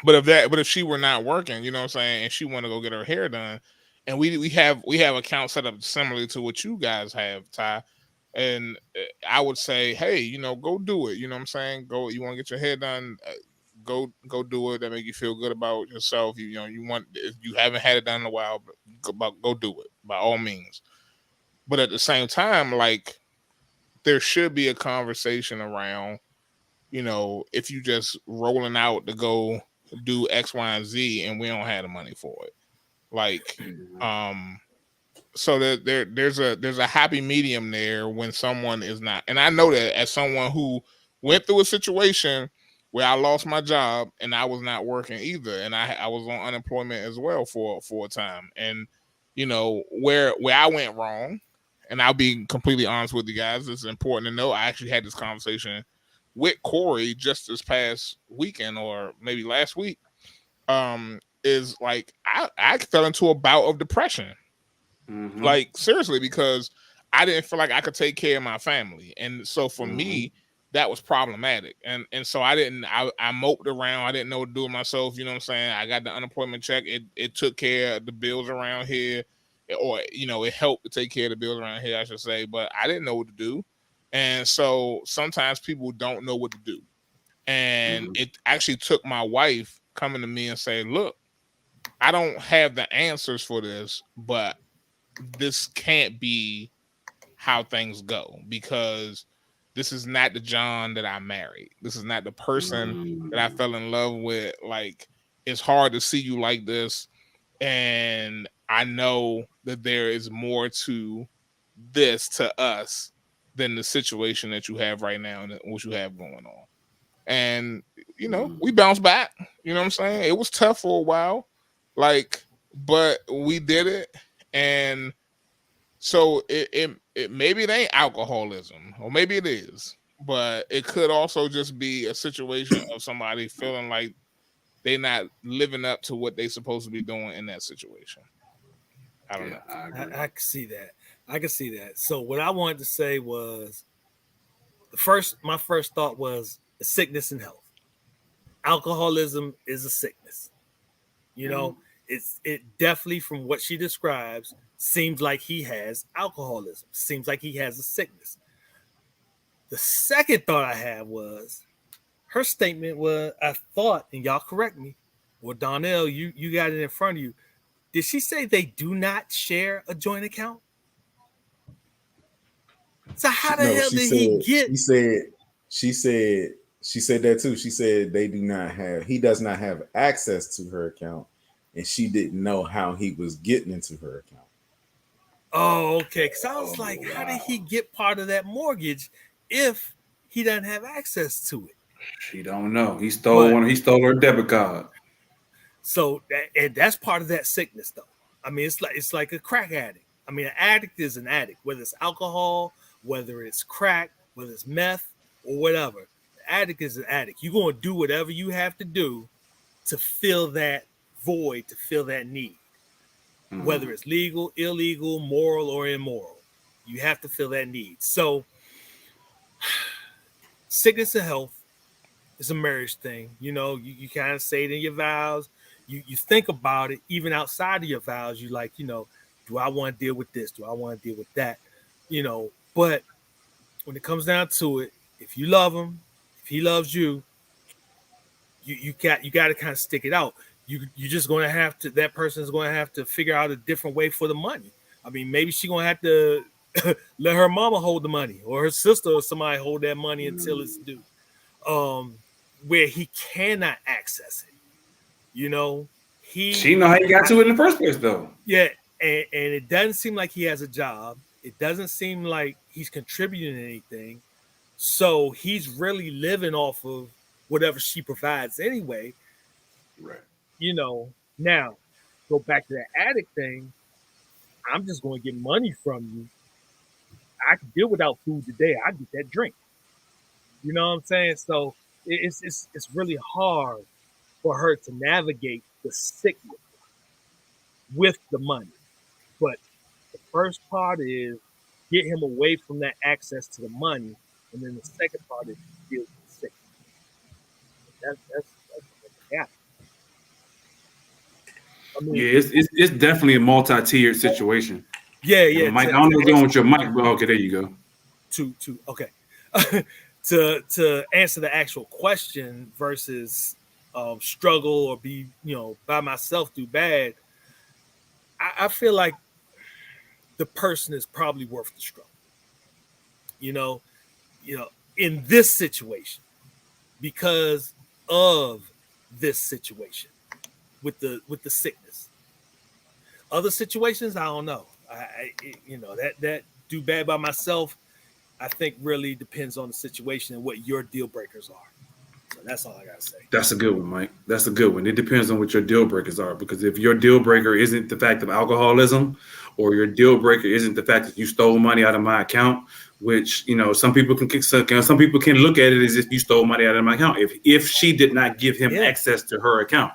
but if she were not working, you know what I'm saying, and she want to go get her hair done, and we have accounts set up similarly to what you guys have, Ty, and I would say, hey, go do it. You know what I'm saying? Go. You want to get your hair done? Go do it. That make you feel good about yourself. You want, if you haven't had it done in a while, go do it by all means. But at the same time, like, there should be a conversation around, if you just rolling out to go do X, Y, and Z, and we don't have the money for it, like, so that there's a happy medium there when someone is not. And I know that as someone who went through a situation where I lost my job and I was not working either, and I was on unemployment as well for a time, and where I went wrong, and I'll be completely honest with you guys. It's important to know. I actually had this conversation with Corey just this past weekend, or maybe last week. Is like I fell into a bout of depression, like seriously, because I didn't feel like I could take care of my family. And so for me, that was problematic. And so I moped around. I didn't know what to do with myself. You know what I'm saying? I got the unemployment check. It took care of the bills around here, or, you know, it helped to take care of the bills around here, I should say, but I didn't know what to do. And so sometimes people don't know what to do. And it actually took my wife coming to me and saying, look, I don't have the answers for this, but this can't be how things go, because this is not the John that I married. This is not the person that I fell in love with. Like, it's hard to see you like this. And I know that there is more to this, to us, than the situation that you have right now and what you have going on. And, you know, we bounced back. You know what I'm saying? It was tough for a while. Like, but we did it. And so it maybe it ain't alcoholism, or maybe it is, but it could also just be a situation of somebody feeling like they're not living up to what they're supposed to be doing in that situation. I don't know. I can see that. I can see that. So what I wanted to say was, my first thought was sickness and health. Alcoholism is a sickness. You know, it definitely, from what she describes, seems like he has alcoholism. Seems like he has a sickness. The second thought I had was, her statement was, I thought, and y'all correct me, well, Donnell, you got it in front of you. Did she say they do not share a joint account? So how the hell did he get? She said that too. She said he does not have access to her account, and she didn't know how he was getting into her account. Oh, okay. Because I was like, how did he get part of that mortgage if he doesn't have access to it? She don't know. He stole He stole her debit card. So that's part of that sickness, though. I mean, it's like a crack addict. I mean, an addict is an addict, whether it's alcohol, whether it's crack, whether it's meth, or whatever. The addict is an addict. You're going to do whatever you have to do to fill that void, to fill that need. Whether it's legal, illegal, moral, or immoral, you have to fill that need. So sickness and health is a marriage thing. You know, you kind of say it in your vows. You think about it, even outside of your vows. You like, you know, do I want to deal with this? Do I want to deal with that? You know, but when it comes down to it, if you love him, if he loves you, you got to kind of stick it out. You're just going to have to, that person is going to have to figure out a different way for the money. I mean, maybe she's going to have to let her mama hold the money, or her sister or somebody hold that money until it's due, where he cannot access it. You know, she know how he got to it in the first place, though. Yeah, and it doesn't seem like he has a job. It doesn't seem like he's contributing anything. So he's really living off of whatever she provides anyway. Right. You know, now go back to that addict thing. I'm just going to get money from you. I can deal without food today. I get that drink. You know what I'm saying? So it's really hard for her to navigate the sickness with the money. But the first part is get him away from that access to the money, and then the second part is deal with the sickness. That's yeah. I mean, yeah, it's definitely a multi-tiered situation. Yeah. Mike, I don't know what's going with your mic, but okay, there you go. Okay. to answer the actual question versus struggle or be, you know, by myself do bad, I feel like the person is probably worth the struggle. You know, in this situation, because of this situation with the sickness. Other situations, I don't know. That do bad by myself, I think really depends on the situation and what your deal breakers are. So that's all I gotta say. That's a good one, Mike. That's a good one. It depends on what your deal breakers are, because if your deal breaker isn't the fact of alcoholism, or your deal breaker isn't the fact that you stole money out of my account, which, you know, some people can look at it as if you stole money out of my account. If she did not give him access to her account,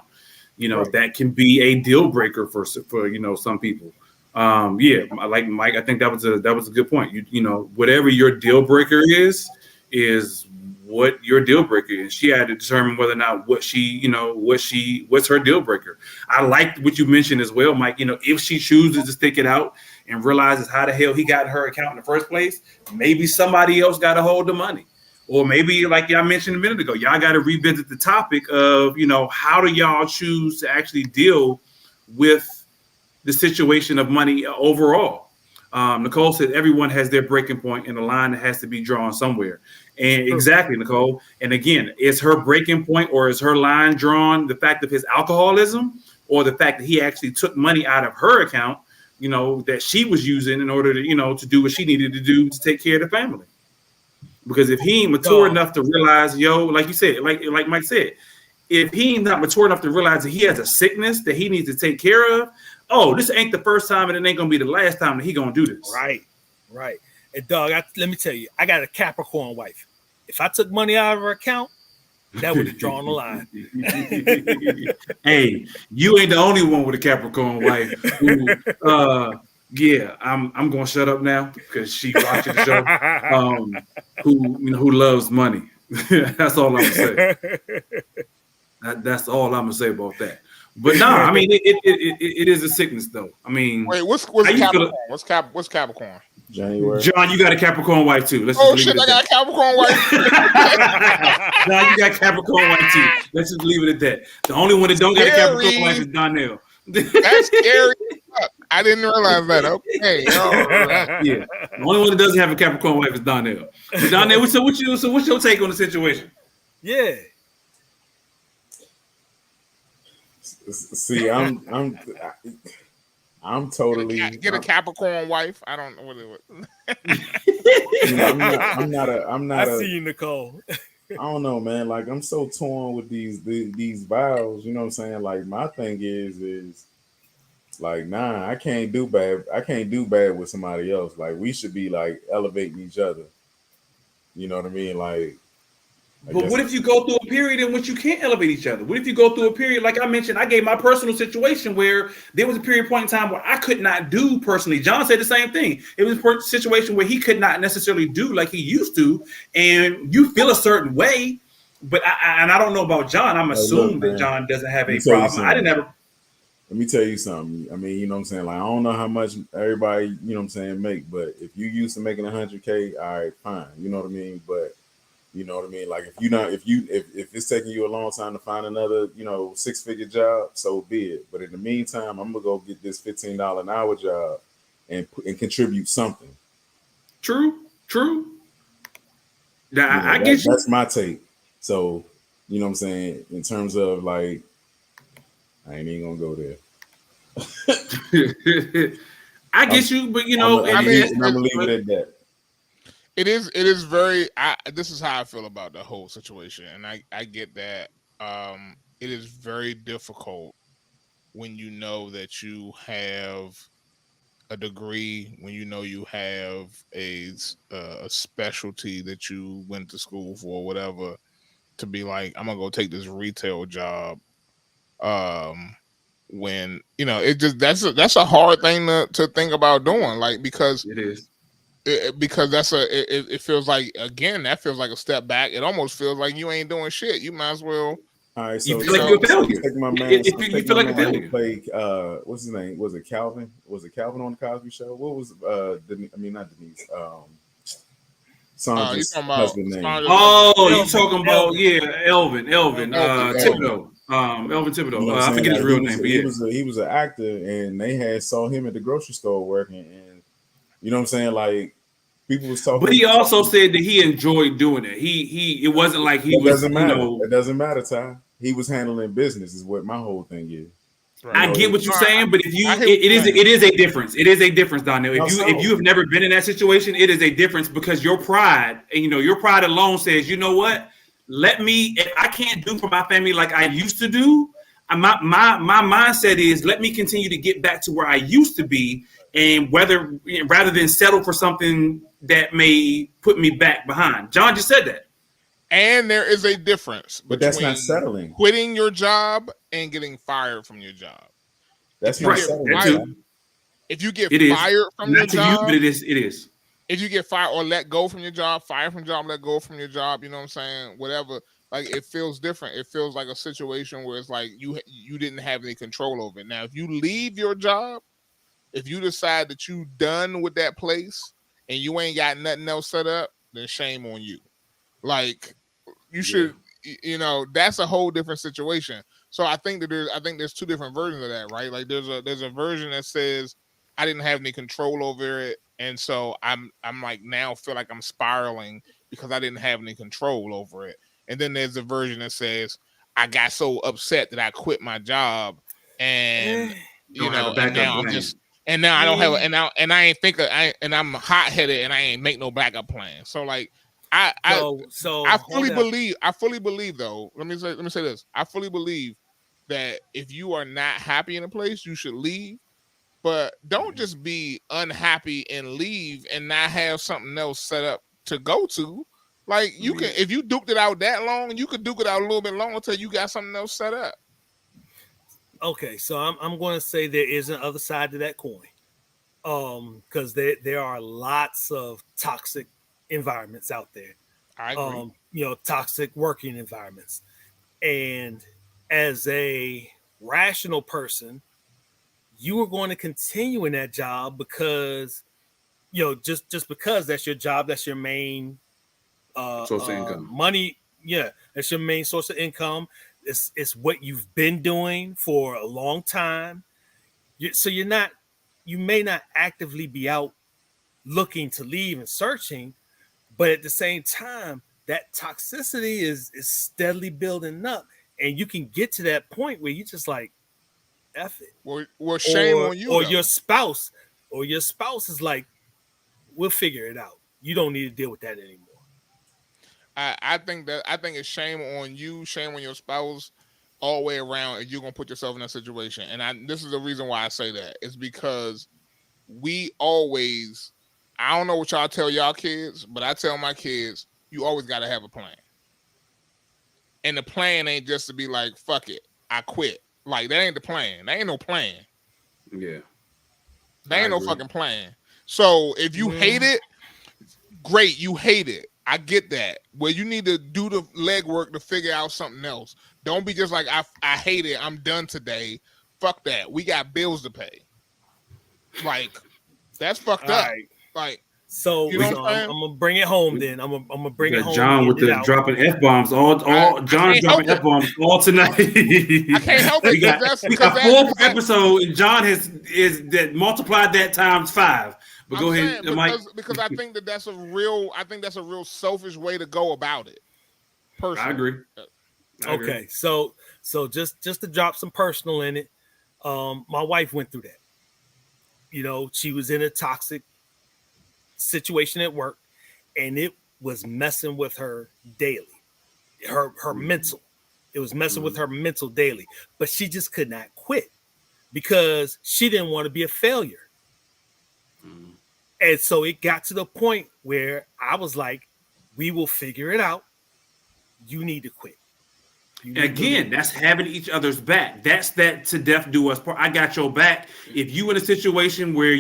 you know, that can be a deal breaker for you know, some people. Yeah, like Mike, I think that was a good point. You know, whatever your deal breaker is what your deal breaker is. She had to determine whether or not what's her deal breaker. I liked what you mentioned as well, Mike. You know, if she chooses to stick it out and realizes how the hell he got in her account in the first place, maybe somebody else got to hold the money. Or maybe, like y'all mentioned a minute ago, y'all got to revisit the topic of, you know, how do y'all choose to actually deal with the situation of money overall? Nicole said everyone has their breaking point and a line that has to be drawn somewhere. And exactly, Nicole. And again, is her breaking point or is her line drawn the fact of his alcoholism or the fact that he actually took money out of her account, you know, that she was using in order to, you know, to do what she needed to do to take care of the family? Because if he ain't mature enough to realize, like you said, like Mike said, if he ain't not mature enough to realize that he has a sickness that he needs to take care of, this ain't the first time and it ain't gonna be the last time that he gonna do this. Right. And dog, let me tell you, I got a Capricorn wife. If I took money out of her account, that would have drawn the line. Hey, you ain't the only one with a Capricorn wife who, yeah, I'm gonna shut up now because she watches the show. Who loves money. That's all I'm gonna say. That's all I'm gonna say about that. But I mean it is a sickness though. I mean, wait, what's Capricorn? What's Capricorn? January. John, you got a Capricorn wife too. I got a Capricorn wife. John, you got Capricorn wife too. Let's just leave it at that. The only one that don't got a Capricorn wife is Donnell. That's scary. I didn't realize that. Okay. Right. Yeah. The only one that doesn't have a Capricorn wife is Donnell. Donnell, so what's your take on the situation? Yeah. See, I'm totally get a Capricorn wife. I don't know what I'm not. I see you, Nicole. I don't know, man. Like I'm so torn with these vows. You know what I'm saying? Like my thing is like, nah, I can't do bad. I can't do bad with somebody else. Like we should be like elevating each other. You know what I mean? Like. But what if you go through a period in which you can't elevate each other? What if you go through a period, like I mentioned, I gave my personal situation where there was a point in time where I could not do personally. John said the same thing. It was a situation where he could not necessarily do like he used to, and you feel a certain way. But I don't know about John. I'm assuming that John doesn't have a problem. I didn't ever. Let me tell you something. I mean, you know what I'm saying? Like, I don't know how much everybody, you know what I'm saying, make, but if you used to making 100K, all right, fine. You know what I mean? But you know what I mean? Like if it's taking you a long time to find another, 6-figure job, so be it. But in the meantime, I'm gonna go get this $15 an hour job and contribute something. True. Now, I get you. That's my take. So, you know what I'm saying? In terms of like, I ain't even gonna go there. I get you, but I'm gonna leave it at that. It is very. This is how I feel about the whole situation, and I get that. It is very difficult when you know that you have a degree, when you know you have a specialty that you went to school for, or whatever, to be like, I'm gonna go take this retail job. When it just that's a hard thing to think about doing, like because it is. Because it feels like, again, that feels like a step back. It almost feels like you ain't doing shit. You might as well. All right, so you feel like you're a failure. Take my man, you feel like a failure. Play, what's his name? Was it Calvin? Was it Calvin on the Cosby Show? What was not Denise. Sandra's husband name. You talking about Elvin Thibodeau. Elvin Thibodeau. I forget his real name, but he was an actor, and they saw him at the grocery store working, and you know what I'm saying, like. People was talking, but he also said that he enjoyed doing it. It wasn't like he was. Doesn't matter. It doesn't matter, Ty. He was handling business, is what my whole thing is. Right. I get what you're saying, but if it is a difference. It is a difference, Donnell. If you have never been in that situation, it is a difference because your pride, and your pride alone says, you know what? If I can't do for my family like I used to do, my mindset is let me continue to get back to where I used to be, and rather than settle for something that may put me back behind. John just said that. And there is a difference but that's not settling. Quitting your job and getting fired from your job. That's not settling. If you get fired from your job, but it is. If you get fired or let go from your job, fired from job, let go from your job, you know what I'm saying? Whatever, like it feels different. It feels like a situation where it's like you didn't have any control over it. Now, if you leave your job, if you decide that you done with that place and you ain't got nothing else set up, then shame on you. Like you should, that's a whole different situation. So I think that there's two different versions of that, right? Like there's a version that says I didn't have any control over it, and so I'm like now feel like I'm spiraling because I didn't have any control over it. And then there's a version that says I got so upset that I quit my job, and and now I'm just. And now I don't have, and I ain't think, and I'm hot headed, and I ain't make no backup plan. So like, I fully believe though. Let me say this. I fully believe that if you are not happy in a place, you should leave. But don't just be unhappy and leave and not have something else set up to go to. Like you can, if you duked it out that long, you could duke it out a little bit longer until you got something else set up. Okay, so I'm going to say there is an other side to that coin, because there are lots of toxic environments out there. I agree. Toxic working environments, and as a rational person, you are going to continue in that job because, just because that's your job, that's your main source of income. Money. Yeah, that's your main source of income. It's what you've been doing for a long time. So you may not actively be out looking to leave and searching, but at the same time, that toxicity is steadily building up, and you can get to that point where you just like, F it. Well, shame on you. Or your spouse is like, we'll figure it out. You don't need to deal with that anymore. I think it's shame on you, shame on your spouse, all the way around, and you're gonna put yourself in that situation. And this is the reason why I say that. It's because we always, I don't know what y'all tell y'all kids, but I tell my kids, you always gotta have a plan. And the plan ain't just to be like, fuck it, I quit. Like that ain't the plan. That ain't no plan. Yeah. That ain't no fucking plan. So if you hate it, great, you hate it. I get that. Well, you need to do the legwork to figure out something else. Don't be just like, I hate it. I'm done today. Fuck that. We got bills to pay. Like, that's fucked up. Right. Like, so I'm gonna bring it home then. I'm gonna bring it home. John with the dropping F-bombs. John's dropping F-bombs all tonight. I can't help it. We got 4 episodes, and John has multiplied that times 5. But go ahead, because I think that's a real selfish way to go about it. Personally. I agree. Okay, so just to drop some personal in it, my wife went through that. She was in a toxic situation at work, and it was messing with her daily. Her mental. It was messing with her mental daily. But she just could not quit because she didn't want to be a failure. And so it got to the point where I was like, we will figure it out. You need to quit. Again, that's having each other's back. That's that to death do us part. I got your back. If you in a situation where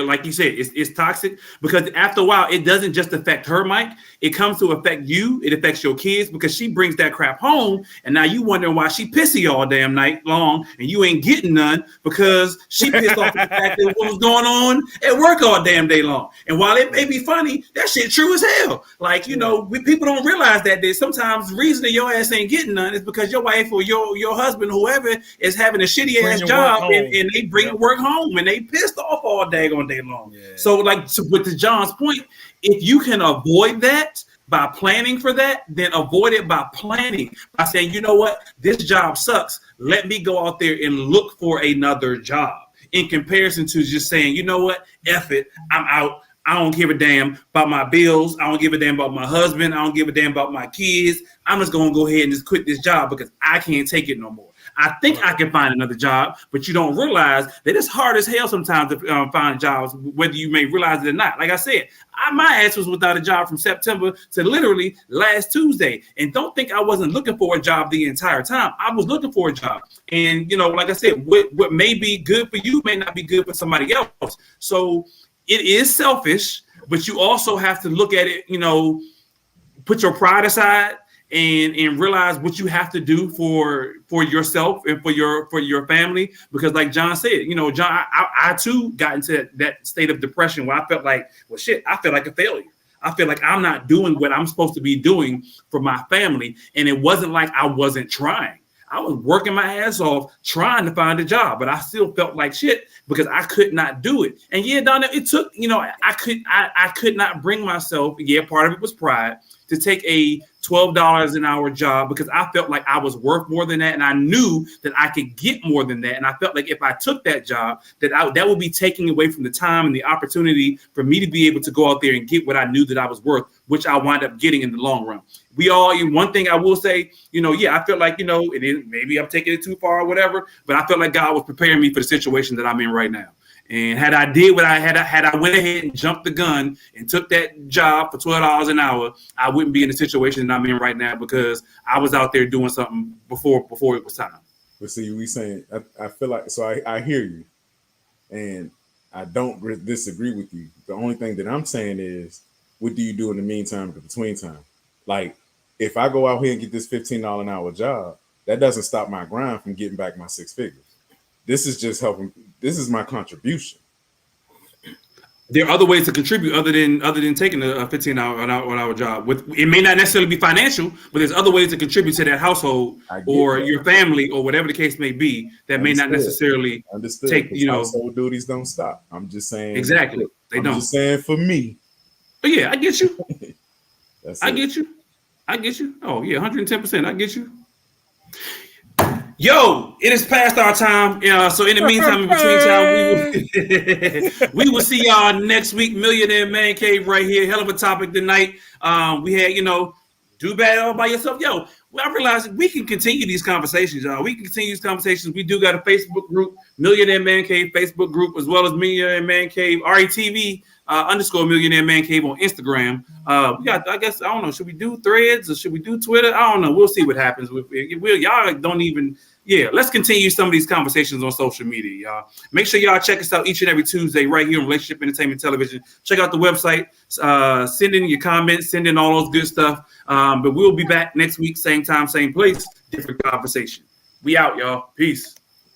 like you said, it's toxic, because after a while, it doesn't just affect her, Mike. It comes to affect you. It affects your kids because she brings that crap home, and now you wondering why she pissy all damn night long, and you ain't getting none because she pissed off at the fact that what was going on at work all damn day long. And while it may be funny, that shit true as hell. Like people don't realize that sometimes the reason that your ass ain't getting none is because your wife or your husband, whoever, is having a shitty ass job, and they bring work home, and they pissed off all day long. Yeah. So with the John's point, if you can avoid that by planning for that, then avoid it by planning, by saying, you know what, this job sucks. Let me go out there and look for another job, in comparison to just saying, you know what, F it, I'm out. I don't give a damn about my bills. I don't give a damn about my husband. I don't give a damn about my kids. I'm just going to go ahead and just quit this job because I can't take it no more. I think I can find another job, but you don't realize that it's hard as hell sometimes to find jobs, whether you may realize it or not. Like I said, my ass was without a job from September to literally last Tuesday. And don't think I wasn't looking for a job the entire time. I was looking for a job. And, like I said, what may be good for you may not be good for somebody else. So it is selfish, but you also have to look at it, put your pride aside and realize what you have to do for yourself and for your family. Because like John said, John, I too got into that state of depression where I felt like, well, shit, I feel like a failure. I feel like I'm not doing what I'm supposed to be doing for my family. And it wasn't like I wasn't trying. I was working my ass off trying to find a job, but I still felt like shit because I could not do it. And yeah, Donna, it took, I could not bring myself. Yeah, part of it was pride to take a $12 an hour job because I felt like I was worth more than that. And I knew that I could get more than that. And I felt like if I took that job, that would be taking away from the time and the opportunity for me to be able to go out there and get what I knew that I was worth, which I wind up getting in the long run. One thing I will say, I feel like, maybe I'm taking it too far or whatever, but I felt like God was preparing me for the situation that I'm in right now. And had I did what I went ahead and jumped the gun and took that job for $12 an hour, I wouldn't be in the situation that I'm in right now because I was out there doing something before it was time. But see, we saying I feel like, so I hear you, and I don't disagree with you. The only thing that I'm saying is, what do you do in the meantime, in between time? Like, if I go out here and get this $15 an hour job, that doesn't stop my grind from getting back my 6 figures. This is just helping. This is my contribution. There are other ways to contribute other than taking a $15 an hour job. It may not necessarily be financial, but there's other ways to contribute to that household or your family or whatever the case may be that may not necessarily take. Household duties don't stop. I'm just saying. Exactly, they don't. I'm just saying for me. But yeah, I get you. I get you. Oh yeah, 110%. I get you. Yo, it is past our time. So in the meantime, in between time, we will see y'all next week. Millionaire Man Cave right here. Hell of a topic tonight. We had, do bad all by yourself. Yo, I realized we can continue these conversations, y'all. We can continue these conversations. We do got a Facebook group, Millionaire Man Cave Facebook group, as well as Millionaire Man Cave, RETV _, Millionaire Man Cave on Instagram. We got, I guess, I don't know, should we do Threads or should we do Twitter? I don't know. We'll see what happens. Y'all don't even, let's continue some of these conversations on social media, y'all. Make sure y'all check us out each and every Tuesday right here on Relationship Entertainment Television. Check out the website, send in your comments, send in all those good stuff. But we'll be back next week, same time, same place, different conversation. We out, y'all. Peace.